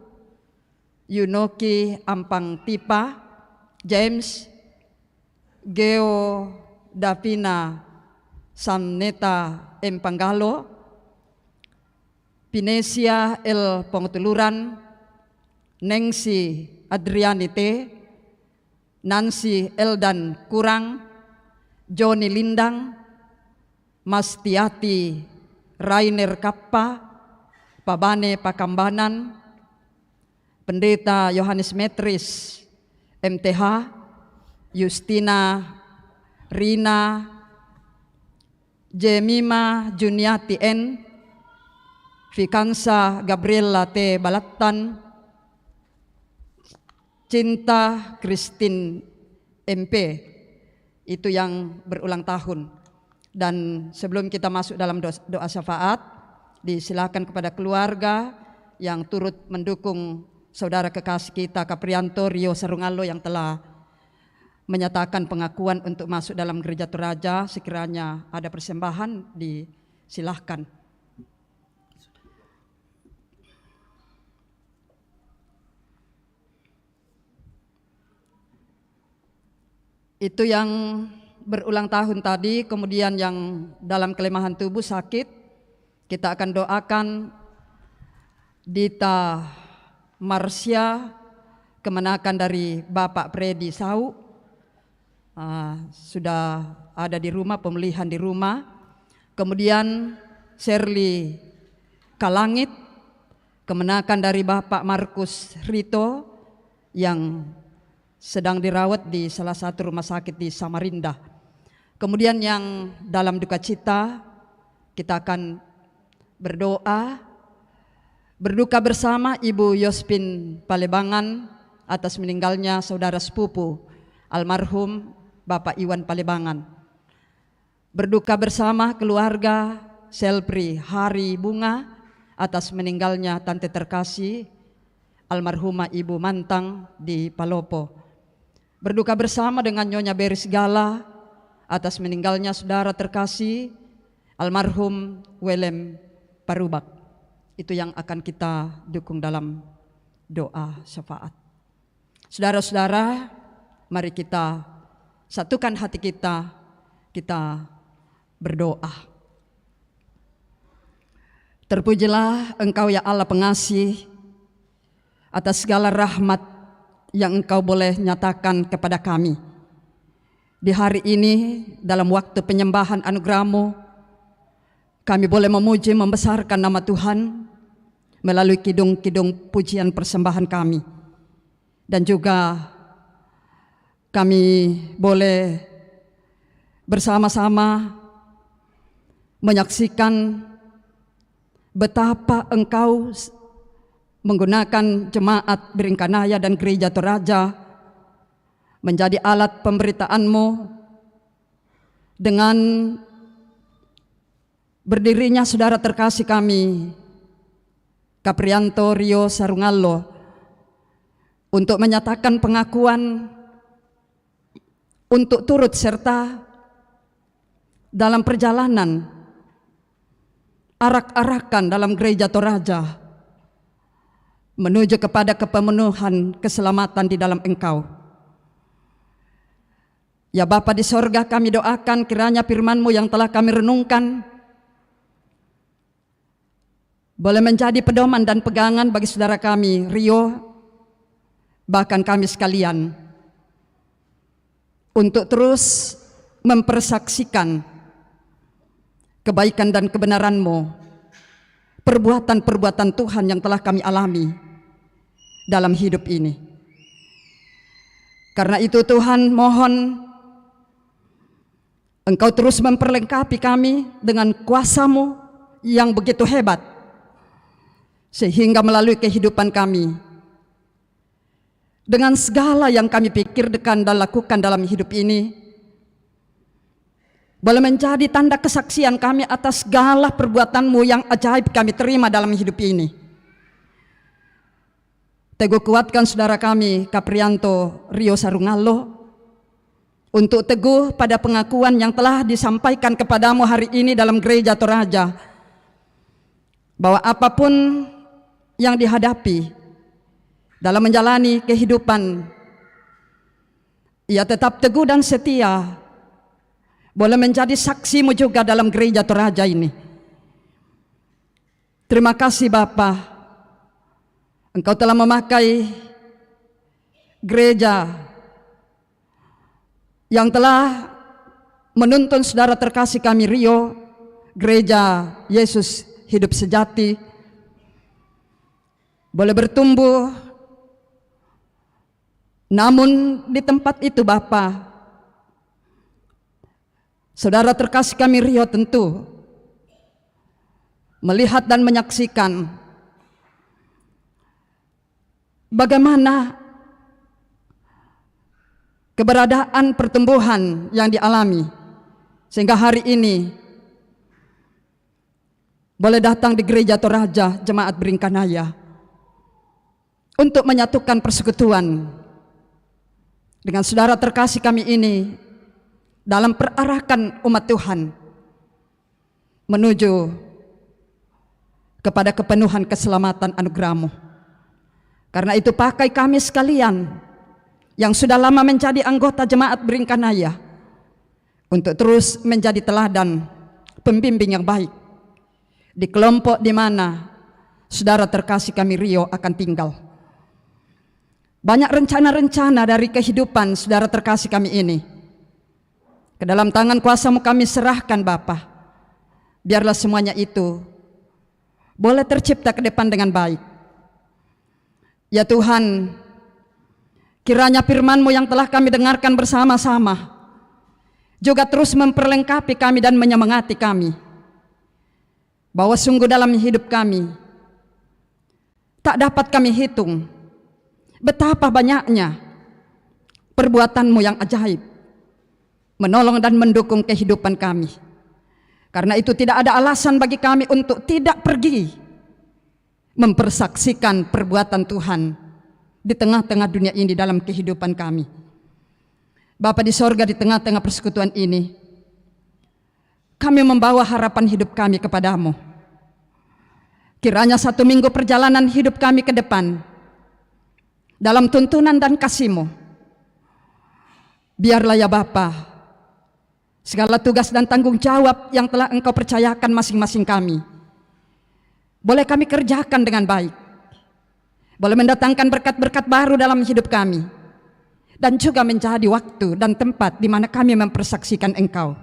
Yunoki Ampang Tipa, James Geo Davina Samneta Empanggalo, Pinesia El Pongtuluran, Nengsi Adrianite, Nancy Eldan Kurang, Joni Lindang, Mastiati Rainer Kappa, Pabane Pakambanan, Pendeta Yohanes Metris MTH, Justina Rina, Jemima Juniati N, Fikansa Gabriela T. Balatan, Cinta Christine MP, itu yang berulang tahun. Dan sebelum kita masuk dalam doa syafaat, disilakan kepada keluarga yang turut mendukung saudara kekasih kita Caprianto Rio Sarungallo yang telah menyatakan pengakuan untuk masuk dalam Gereja Toraja. Sekiranya ada persembahan, disilahkan. Itu yang berulang tahun tadi. Kemudian yang dalam kelemahan tubuh sakit, kita akan doakan Dita Marsya, kemenakan dari Bapak Freddy Sau, sudah ada di rumah, pemulihan di rumah. Kemudian Shirley Kalangit, kemenakan dari Bapak Markus Rito yang sedang dirawat di salah satu rumah sakit di Samarinda. Kemudian yang dalam duka cita, kita akan berduka bersama Ibu Yospin Palebangan atas meninggalnya saudara sepupu almarhum Bapak Iwan Palebangan. Berduka bersama keluarga Selpri Hari Bunga atas meninggalnya tante terkasih almarhumah Ibu Mantang di Palopo. Berduka bersama dengan Nyonya Beris Gala atas meninggalnya saudara terkasih almarhum Welem Parubak. Itu yang akan kita dukung dalam doa syafaat. Saudara-saudara, mari kita satukan hati kita, kita berdoa. Terpujilah Engkau ya Allah pengasih atas segala rahmat yang Engkau boleh nyatakan kepada kami. Di hari ini dalam waktu penyembahan anugerah-Mu, kami boleh memuji membesarkan nama Tuhan melalui kidung-kidung pujian persembahan kami. Dan juga kami boleh bersama-sama menyaksikan betapa Engkau menggunakan jemaat Biringkanaya dan Gereja Toraja menjadi alat pemberitaan-Mu dengan berdirinya saudara terkasih kami Caprianto Rio Sarungallo untuk menyatakan pengakuan untuk turut serta dalam perjalanan arak-arakan dalam Gereja Toraja menuju kepada kepemenuhan keselamatan di dalam Engkau. Ya Bapa di sorga, kami doakan kiranya firman-Mu yang telah kami renungkan boleh menjadi pedoman dan pegangan bagi saudara kami Rio, bahkan kami sekalian, untuk terus mempersaksikan kebaikan dan kebenaran-Mu, perbuatan-perbuatan Tuhan yang telah kami alami dalam hidup ini. Karena itu Tuhan, mohon Engkau terus memperlengkapi kami dengan kuasa-Mu yang begitu hebat, sehingga melalui kehidupan kami, dengan segala yang kami pikirkan dan lakukan dalam hidup ini, boleh menjadi tanda kesaksian kami atas segala perbuatan-Mu yang ajaib kami terima dalam hidup ini. Teguh kuatkan saudara kami Caprianto Rio Sarungallo untuk teguh pada pengakuan yang telah disampaikan kepadamu hari ini dalam Gereja Toraja, bahwa apapun yang dihadapi dalam menjalani kehidupan, ia tetap teguh dan setia, boleh menjadi saksi-Mu juga dalam Gereja Toraja ini. Terima kasih Bapa, Engkau telah memakai gereja yang telah menuntun saudara terkasih kami Rio, Gereja Yesus Hidup Sejati, boleh bertumbuh. Namun di tempat itu Bapa, saudara terkasih kami Rio tentu melihat dan menyaksikan bagaimana keberadaan pertumbuhan yang dialami, sehingga hari ini boleh datang di Gereja Toraja Jemaat Beringkanaya untuk menyatukan persekutuan dengan saudara terkasih kami ini dalam perarakan umat Tuhan menuju kepada kepenuhan keselamatan anugerah-Mu. Karena itu pakai kami sekalian yang sudah lama menjadi anggota Jemaat Beringkanaya untuk terus menjadi teladan pembimbing yang baik di kelompok di mana saudara terkasih kami Rio akan tinggal. Banyak rencana-rencana dari kehidupan saudara terkasih kami ini ke dalam tangan kuasa-Mu kami serahkan Bapa. Biarlah semuanya itu boleh tercipta ke depan dengan baik. Ya Tuhan, kiranya firman-Mu yang telah kami dengarkan bersama-sama juga terus memperlengkapi kami dan menyemangati kami, bahwa sungguh dalam hidup kami tak dapat kami hitung betapa banyaknya perbuatan-Mu yang ajaib menolong dan mendukung kehidupan kami. Karena itu tidak ada alasan bagi kami untuk tidak pergi mempersaksikan perbuatan Tuhan di tengah-tengah dunia ini dalam kehidupan kami. Bapa di sorga, di tengah-tengah persekutuan ini, kami membawa harapan hidup kami kepadamu. Kiranya 1 minggu perjalanan hidup kami ke depan, dalam tuntunan dan kasih-Mu, biarlah ya Bapa, segala tugas dan tanggung jawab yang telah Engkau percayakan masing-masing kami, boleh kami kerjakan dengan baik, boleh mendatangkan berkat-berkat baru dalam hidup kami, dan juga menjadi waktu dan tempat di mana kami mempersaksikan Engkau.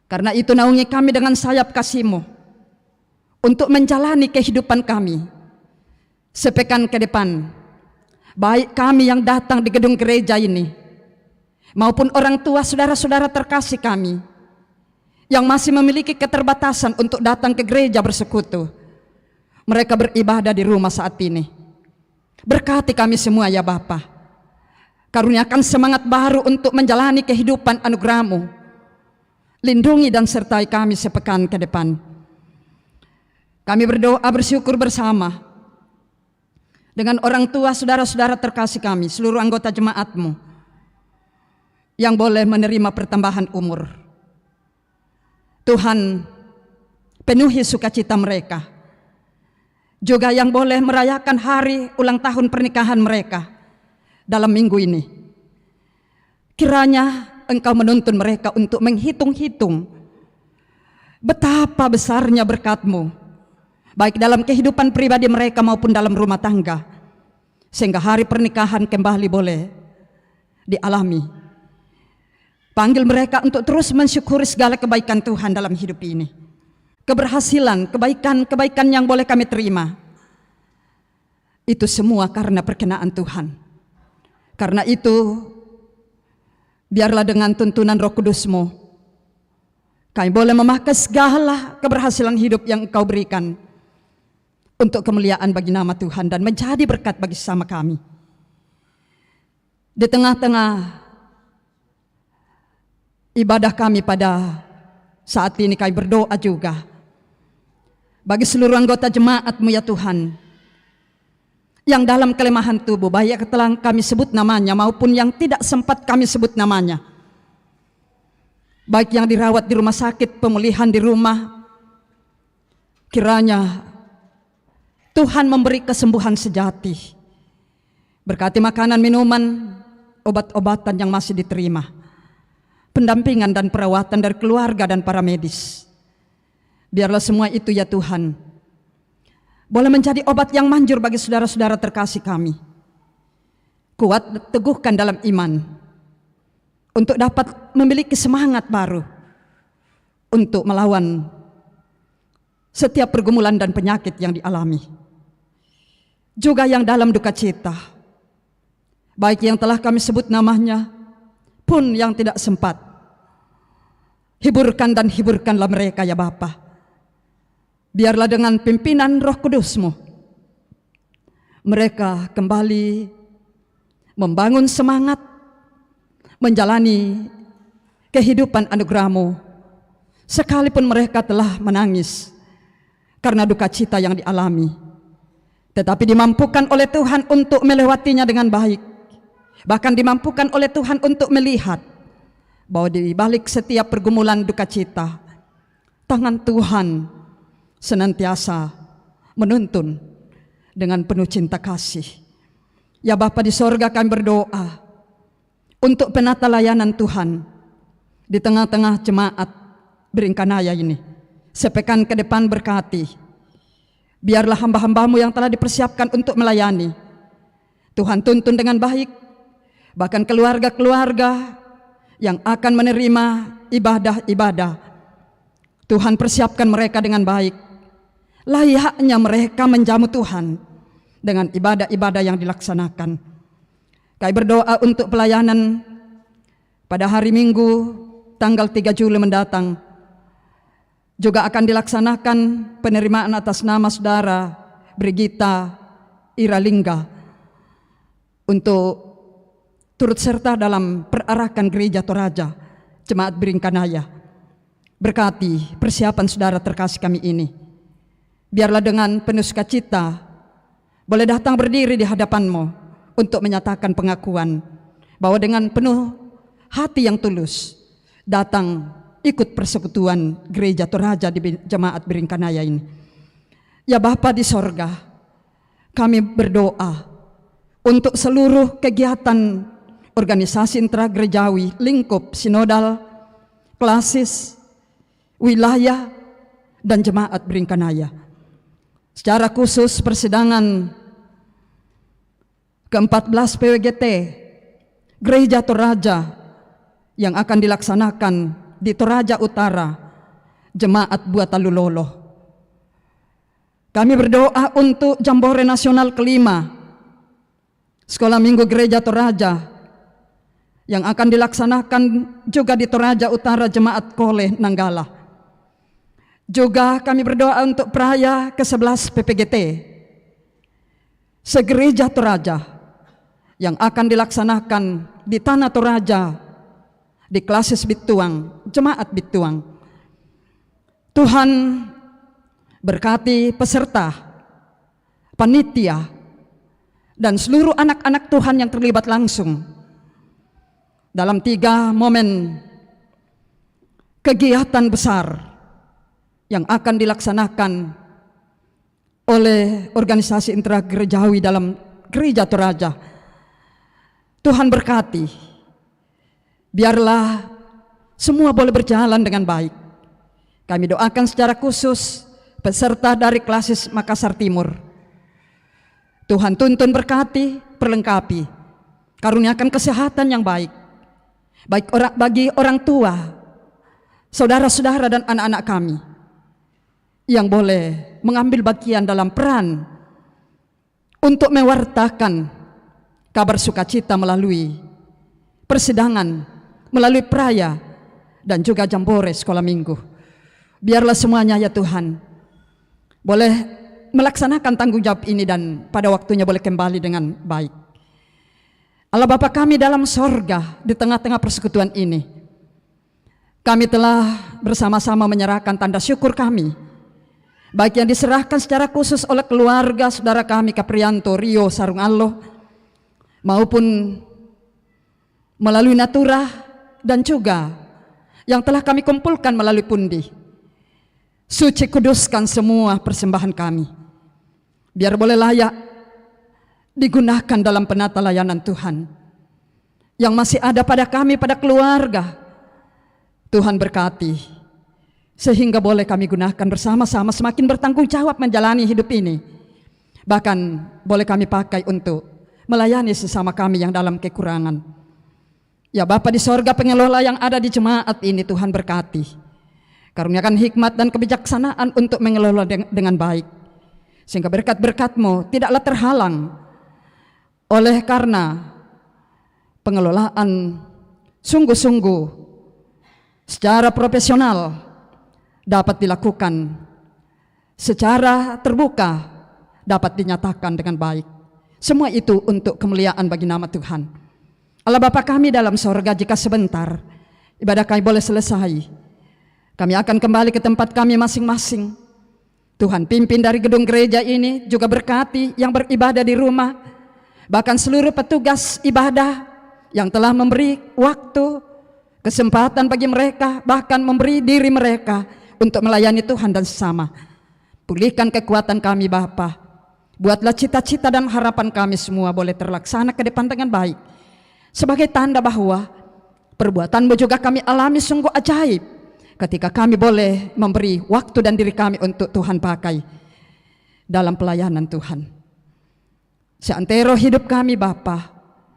Karena itu naungi kami dengan sayap kasih-Mu untuk menjalani kehidupan kami sepekan ke depan, baik kami yang datang di gedung gereja ini maupun orang tua saudara-saudara terkasih kami yang masih memiliki keterbatasan untuk datang ke gereja bersekutu. Mereka beribadah di rumah saat ini. Berkati kami semua ya Bapa. Karuniakan semangat baru untuk menjalani kehidupan anugerah-Mu, Lindungi dan sertai kami sepekan ke depan. Kami berdoa bersyukur bersama dengan orang tua, saudara-saudara terkasih kami, seluruh anggota jemaat-Mu yang boleh menerima pertambahan umur. Tuhan, penuhi sukacita mereka. Juga yang boleh merayakan hari ulang tahun pernikahan mereka dalam minggu ini. Kiranya Engkau menuntun mereka untuk menghitung-hitung betapa besarnya berkat-Mu, baik dalam kehidupan pribadi mereka maupun dalam rumah tangga, sehingga hari pernikahan kembali boleh dialami. Panggil mereka untuk terus mensyukuri segala kebaikan Tuhan dalam hidup ini. Keberhasilan, kebaikan-kebaikan yang boleh kami terima, itu semua karena perkenaan Tuhan. Karena itu, biarlah dengan tuntunan Roh Kudus-Mu, kami boleh memakai segala keberhasilan hidup yang Engkau berikan untuk kemuliaan bagi nama Tuhan dan menjadi berkat bagi sesama kami. Di tengah-tengah ibadah kami pada saat ini, kami berdoa juga bagi seluruh anggota jemaat-Mu ya Tuhan, yang dalam kelemahan tubuh, baik yang telah kami sebut namanya maupun yang tidak sempat kami sebut namanya, baik yang dirawat di rumah sakit, pemulihan di rumah, kiranya Tuhan memberi kesembuhan sejati. Berkati makanan, minuman, obat-obatan yang masih diterima, pendampingan dan perawatan dari keluarga dan para medis. Biarlah semua itu ya Tuhan boleh menjadi obat yang manjur bagi saudara-saudara terkasih kami. Kuat teguhkan dalam iman untuk dapat memiliki semangat baru untuk melawan setiap pergumulan dan penyakit yang dialami. Juga yang dalam duka cita, baik yang telah kami sebut namanya pun yang tidak sempat, hiburkan dan hiburkanlah mereka ya Bapa. Biarlah dengan pimpinan Roh Kudus-Mu, mereka kembali membangun semangat, menjalani kehidupan anugerah-Mu, sekalipun mereka telah menangis karena duka cita yang dialami, tetapi dimampukan oleh Tuhan untuk melewatinya dengan baik. Bahkan dimampukan oleh Tuhan untuk melihat bahwa di balik setiap pergumulan duka cita, tangan Tuhan senantiasa menuntun dengan penuh cinta kasih. Ya Bapa di sorga, kami berdoa untuk penata layanan Tuhan di tengah-tengah jemaat Beringkanaya ini. Sepekan ke depan berkati. Biarlah hamba-hamba-Mu yang telah dipersiapkan untuk melayani, Tuhan tuntun dengan baik. Bahkan keluarga-keluarga yang akan menerima ibadah-ibadah, Tuhan persiapkan mereka dengan baik. Layaknya mereka menjamu Tuhan dengan ibadah-ibadah yang dilaksanakan. Kami berdoa untuk pelayanan pada hari Minggu tanggal 3 Juli mendatang. Juga akan dilaksanakan penerimaan atas nama saudara Brigita Iralingga untuk turut serta dalam perarakan Gereja Toraja Jemaat Beringkanaya. Berkati persiapan saudara terkasih kami ini. Biarlah dengan penuh sukacita boleh datang berdiri di hadapan-Mu untuk menyatakan pengakuan bahwa dengan penuh hati yang tulus datang ikut persekutuan Gereja Toraja di Jemaat Beringkanaya ini. Ya Bapa di sorga, kami berdoa untuk seluruh kegiatan organisasi intragerejawi, lingkup, sinodal, klasis, wilayah, dan Jemaat Beringkanaya. Secara khusus persidangan ke-14 PWGT Gereja Toraja yang akan dilaksanakan di Toraja Utara, Jemaat Buatalulolo. Kami berdoa untuk Jambore Nasional kelima Sekolah Minggu Gereja Toraja yang akan dilaksanakan juga di Toraja Utara, Jemaat Koleh Nanggala. Juga kami berdoa untuk peraya ke-11 PPGT se-Gereja Toraja yang akan dilaksanakan di Tanah Toraja di klasis Bituang, jemaat Bituang. Tuhan berkati peserta, panitia, dan seluruh anak-anak Tuhan yang terlibat langsung dalam 3 momen kegiatan besar yang akan dilaksanakan oleh organisasi intragerejawi dalam Gereja Toraja. Tuhan berkati, biarlah semua boleh berjalan dengan baik. Kami doakan secara khusus peserta dari klasis Makassar Timur. Tuhan tuntun berkati, perlengkapi, karuniakan kesehatan yang baik, bagi orang tua, saudara-saudara dan anak-anak kami yang boleh mengambil bagian dalam peran untuk mewartakan kabar sukacita melalui persidangan, melalui peraya, dan juga jambore sekolah minggu. Biarlah semuanya ya Tuhan boleh melaksanakan tanggung jawab ini dan pada waktunya boleh kembali dengan baik. Allah Bapa kami dalam sorga, di tengah-tengah persekutuan ini, kami telah bersama-sama menyerahkan tanda syukur kami, baik yang diserahkan secara khusus oleh keluarga saudara kami Kaprianto Rio Sarungallo, maupun melalui Natura, dan juga yang telah kami kumpulkan melalui pundi. Suci kuduskan semua persembahan kami, biar boleh layak digunakan dalam penata layanan Tuhan yang masih ada pada kami, pada keluarga. Tuhan berkati, sehingga boleh kami gunakan bersama-sama semakin bertanggung jawab menjalani hidup ini. Bahkan boleh kami pakai untuk melayani sesama kami yang dalam kekurangan. Ya Bapa di sorga, pengelola yang ada di jemaat ini Tuhan berkati, karuniakan hikmat dan kebijaksanaan untuk mengelola dengan baik, sehingga berkat-berkat-Mu tidaklah terhalang oleh karena pengelolaan sungguh-sungguh secara profesional dapat dilakukan, secara terbuka dapat dinyatakan dengan baik. Semua itu untuk kemuliaan bagi nama Tuhan. Allah Bapa kami dalam sorga, jika sebentar ibadah kami boleh selesai, kami akan kembali ke tempat kami masing-masing. Tuhan pimpin dari gedung gereja ini, juga berkati yang beribadah di rumah, bahkan seluruh petugas ibadah yang telah memberi waktu, kesempatan bagi mereka, bahkan memberi diri mereka untuk melayani Tuhan dan sesama. Pulihkan kekuatan kami Bapa. Buatlah cita-cita dan harapan kami semua boleh terlaksana ke depan dengan baik, sebagai tanda bahwa perbuatan-Mu juga kami alami sungguh ajaib ketika kami boleh memberi waktu dan diri kami untuk Tuhan pakai dalam pelayanan Tuhan. Seantero hidup kami Bapa,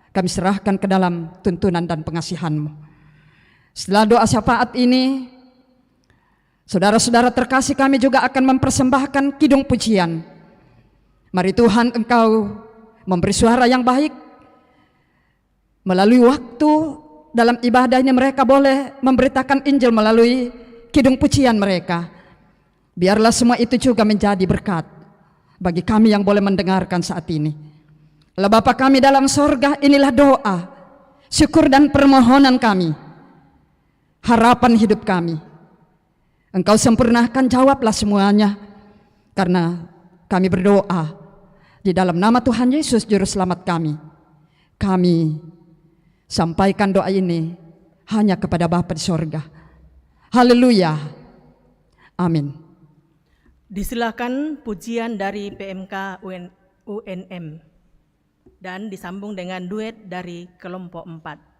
kami serahkan ke dalam tuntunan dan pengasihan-Mu. Setelah doa syafaat ini, saudara-saudara terkasih kami juga akan mempersembahkan kidung pujian. Mari Tuhan Engkau memberi suara yang baik melalui waktu dalam ibadah ini, mereka boleh memberitakan Injil melalui kidung pujian mereka. Biarlah semua itu juga menjadi berkat bagi kami yang boleh mendengarkan saat ini. Allah Bapa kami dalam sorga, inilah doa, syukur dan permohonan kami, harapan hidup kami. Engkau sempurnakan, jawablah semuanya, karena kami berdoa di dalam nama Tuhan Yesus Juru Selamat kami. Kami sampaikan doa ini hanya kepada Bapa di sorga. Haleluya. Amin.
Disilakan pujian dari PMK UNM dan disambung dengan duet dari kelompok 4.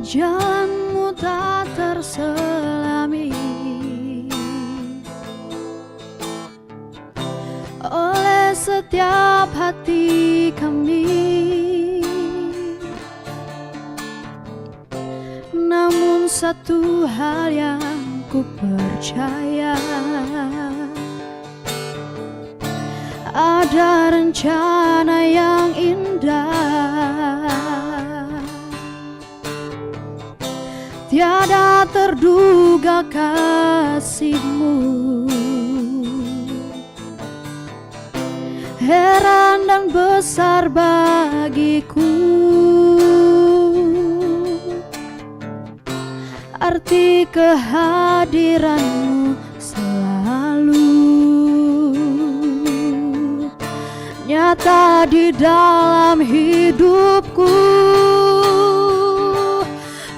jalanmu tak terselami oleh setiap hati kami. Namun satu hal yang ku percaya, ada rencana yang indah, tiada terduga kasih-Mu. Heran dan besar bagiku arti kehadiran-Mu selalu nyata di dalam hidupku.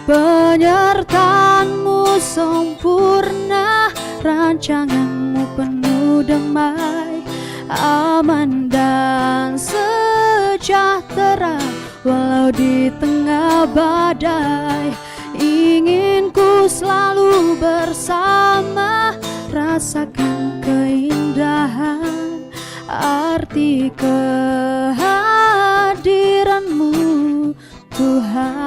Penyertaan-Mu sempurna, rancangan-Mu penuh damai, aman dan sejahtera walau di tengah badai. Ingin ku selalu bersama, rasakan keindahan arti kehadiran-Mu Tuhan.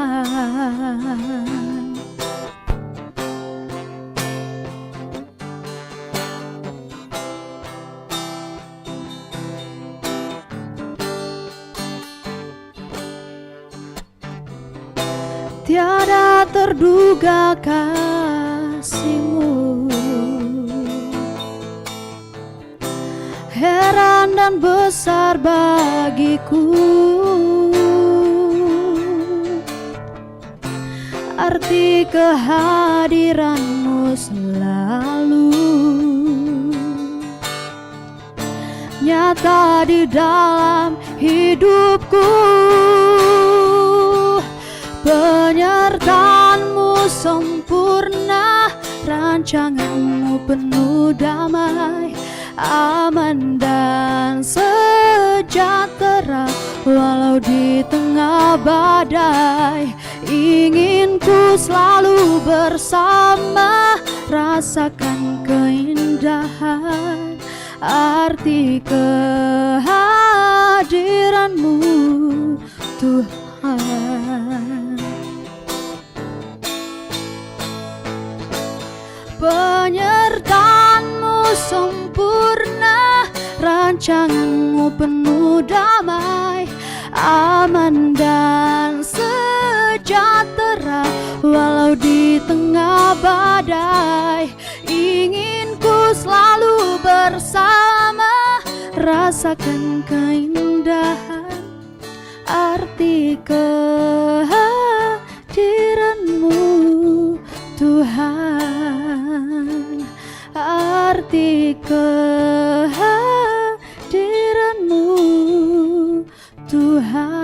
Tiada terduga kasih-Mu, heran dan besar bagiku arti kehadiran-Mu selalu nyata di dalam hidupku. Penyertaan-Mu sempurna, rancangan-Mu penuh damai, aman dan sejahtera walau di tengah badai. Ingin ku selalu bersama, rasakan keindahan arti kehadiran-Mu Tuhan. Penyertaan-Mu sempurna, rancangan-Mu penuh damai, aman dan sejahtera walau di tengah badai. Ingin ku selalu bersama, rasakan keindahan arti kehadiran-Mu Tuhan, arti kehadiran-Mu Tuhan.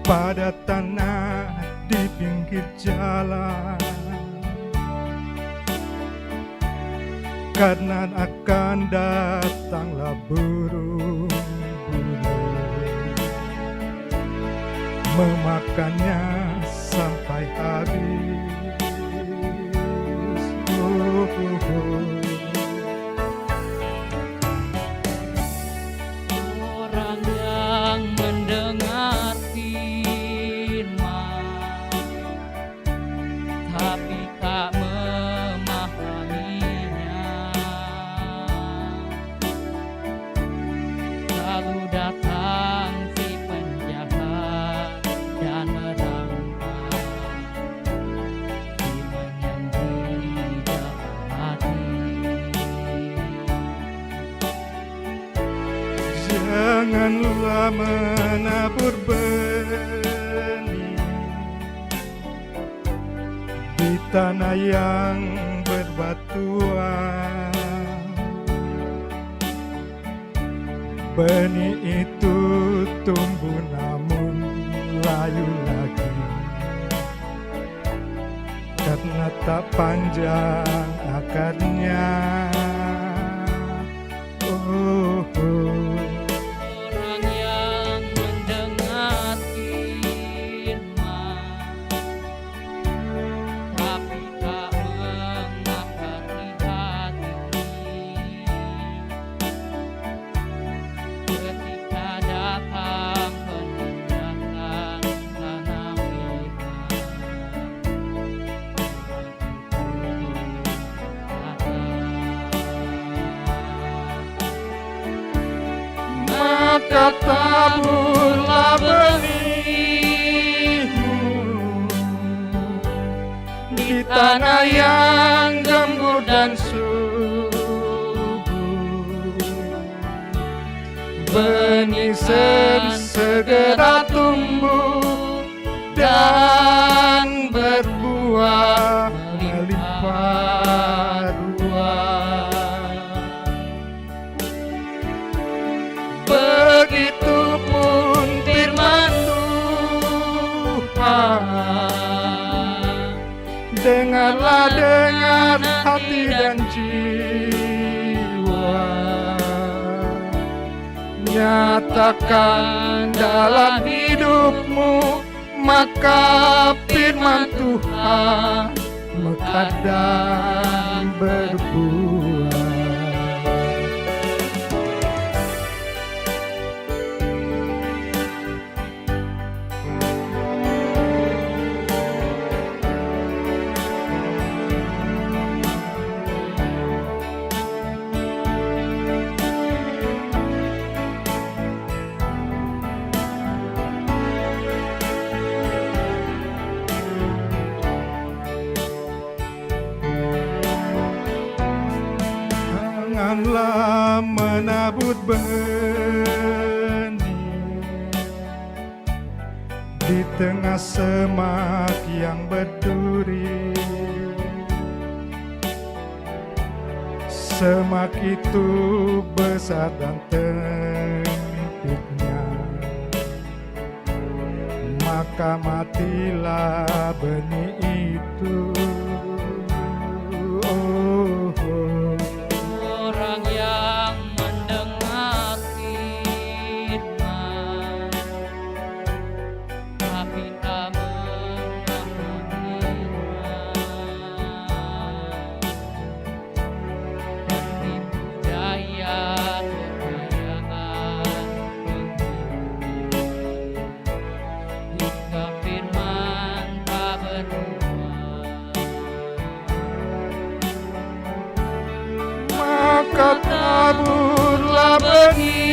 pada tanah di pinggir jalan, karena akan datanglah burung memakannya sampai habis.
Orang yang mendengar firman tapi tak memahaminya, lalu datang si penjahat dan merampas iman yang di dalam hati.
Janganlah menabur benih di tanah yang berbatuan. Benih itu tumbuh namun layu lagi, karena tak panjang akarnya.
Orang yang mendengar firman tapi tak mengakari hati, ketika datang penindasan tanah firman,
Maka taburlah benihmu di tanah yang gembur dan subur. Benih segera tumbuh dan berbuah melimpah ruah. Begitupun firman Tuhan, dengarlah dengan hati dan jiwa, nyatakan dalam hidupmu, maka firman Tuhan mekar dan berbuah. Janganlah menabur benih di tengah semak yang berduri. Semak itu besar dan tempitnya, maka matilah benih itu.
orang yang mendengar firman tapi tak memahaminya, tipu daya kekayaan hingga firman tak berbuah.
Maka taburlah benihmu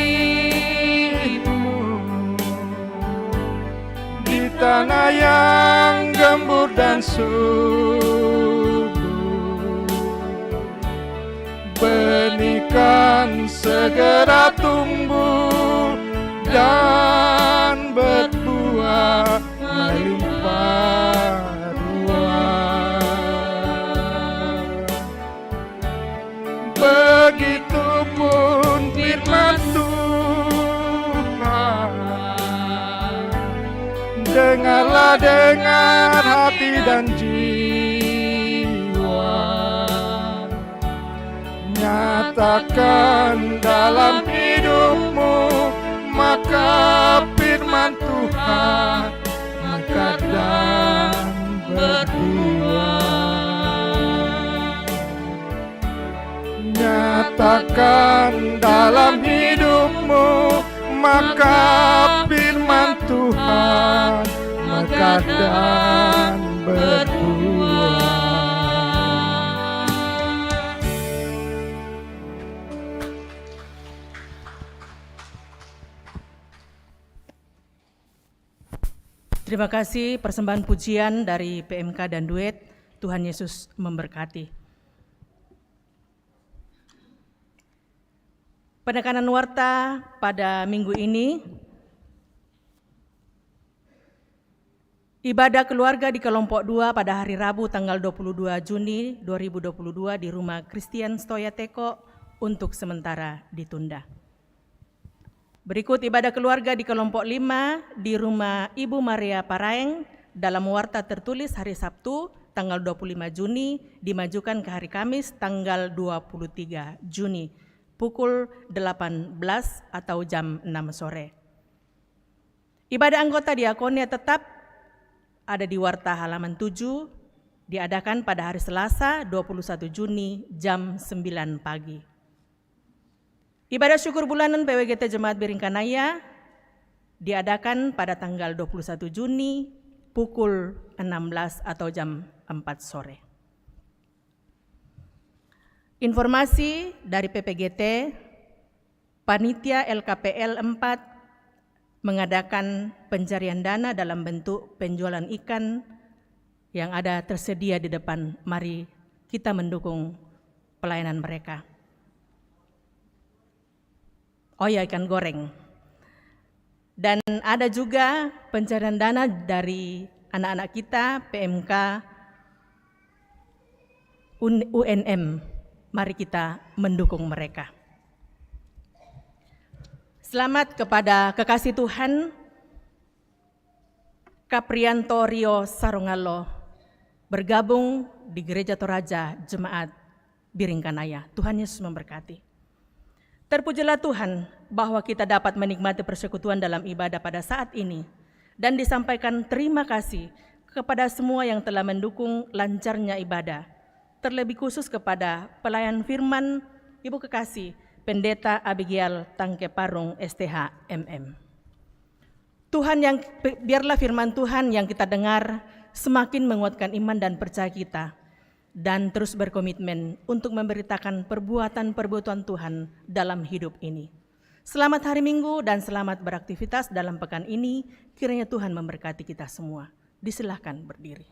di tanah yang gembur dan subur. Benih kan segera tumbuh dan berbuah melimpah ruah. Begitupun firman Tuhan, dengarlah dengan hati dan jiwa. Nyatakan dalam hidupmu, maka firman Tuhan maka dan berbuah. Nyatakan dalam hidupmu, maka firman Tuhan maka dan berbuah.
Terima kasih persembahan pujian dari PMK dan Duet. Tuhan Yesus memberkati. Penekanan warta pada minggu ini, ibadah keluarga di kelompok 2 pada hari Rabu tanggal 22 Juni 2022 di Rumah Christian Stoya Teko untuk sementara ditunda. Berikut ibadah keluarga di kelompok 5 di Rumah Ibu Maria Paraeng dalam warta tertulis hari Sabtu tanggal 25 Juni dimajukan ke hari Kamis tanggal 23 Juni pukul 18 atau jam 6 sore. Ibadah anggota diakonia tetap ada di warta halaman 7 diadakan pada hari Selasa 21 Juni jam 9 pagi. Ibadah syukur bulanan PWGT Jemaat Biringkanaya diadakan pada tanggal 21 Juni pukul 16 atau jam 4 sore. Informasi dari PPGT, Panitia LKPL 4 mengadakan pencarian dana dalam bentuk penjualan ikan yang ada tersedia di depan. Mari kita mendukung pelayanan mereka. Oh ya, ikan goreng. Dan ada juga pencarian dana dari anak-anak kita PMK UNM. Mari kita mendukung mereka. Selamat kepada kekasih Tuhan Kaprianto Rio Sarongalo bergabung di Gereja Toraja Jemaat Biringkanaya. Tuhan Yesus memberkati. Terpujilah Tuhan bahwa kita dapat menikmati persekutuan dalam ibadah pada saat ini dan disampaikan terima kasih kepada semua yang telah mendukung lancarnya ibadah, terlebih khusus kepada pelayan firman Ibu Kekasih Pendeta Abigail Tangke Parung STH MM. Tuhan yang biarlah firman Tuhan yang kita dengar semakin menguatkan iman dan percaya kita, dan terus berkomitmen untuk memberitakan perbuatan-perbuatan Tuhan dalam hidup ini. Selamat hari Minggu dan selamat beraktivitas dalam pekan ini. Kiranya Tuhan memberkati kita semua. Disilahkan berdiri.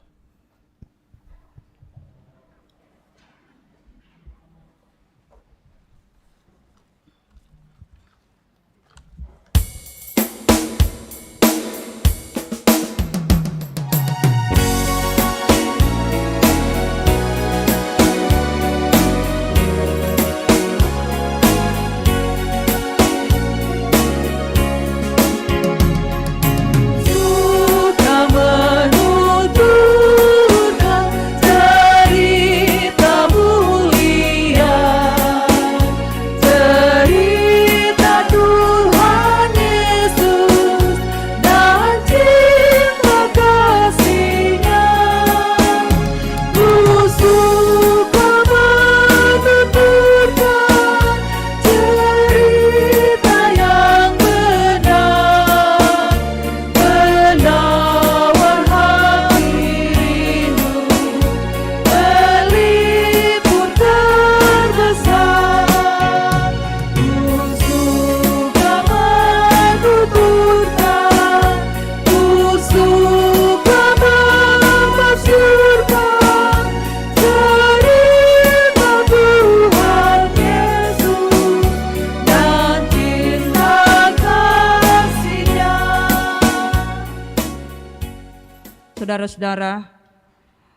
Saudara-saudara,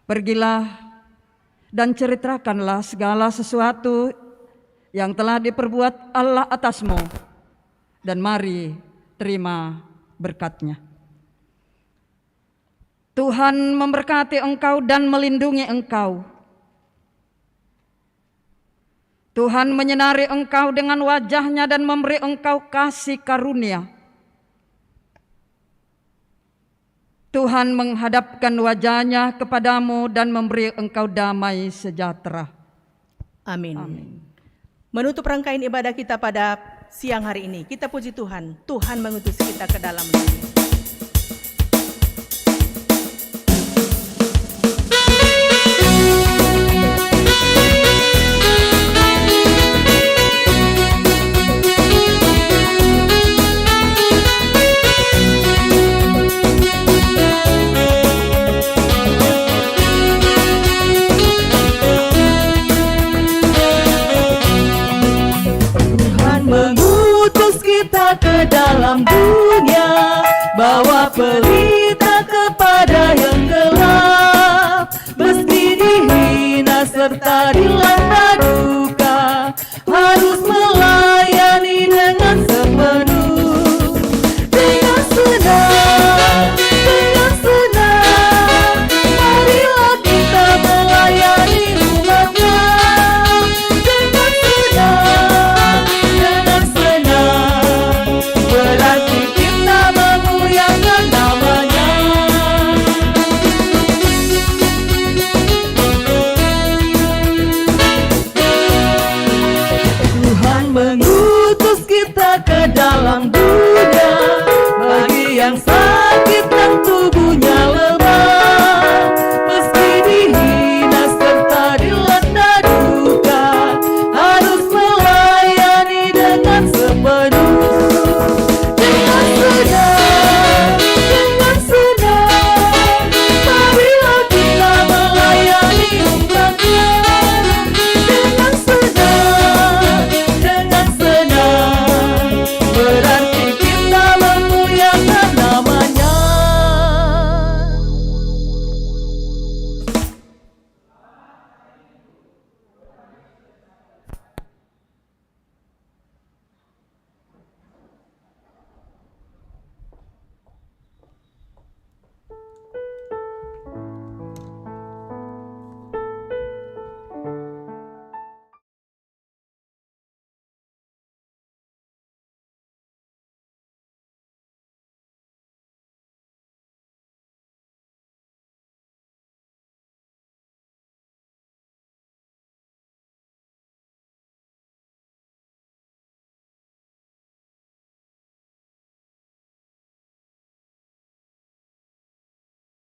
pergilah dan ceritakanlah segala sesuatu yang telah diperbuat Allah atasmu, dan mari terima berkat-Nya. Tuhan memberkati engkau dan melindungi engkau. Tuhan menyinari engkau dengan wajah-Nya dan memberi engkau kasih karunia. Tuhan menghadapkan wajah-Nya kepadamu dan memberi engkau damai sejahtera.
Amin. Menutup rangkaian ibadah kita pada siang hari ini, kita puji Tuhan. Tuhan mengutus kita ke dalam dunia. Ke dalam dunia, bawa pelita kepada yang gelap, meski dihina serta dilanda duka, harus melayani dengan sepenuh, dengan senang, marilah kita melayani umat-Nya, dengan senang, berarti kita memuliakan nama-Nya. Tuhan mengutus kita ke dalam dunia, bagi yang salah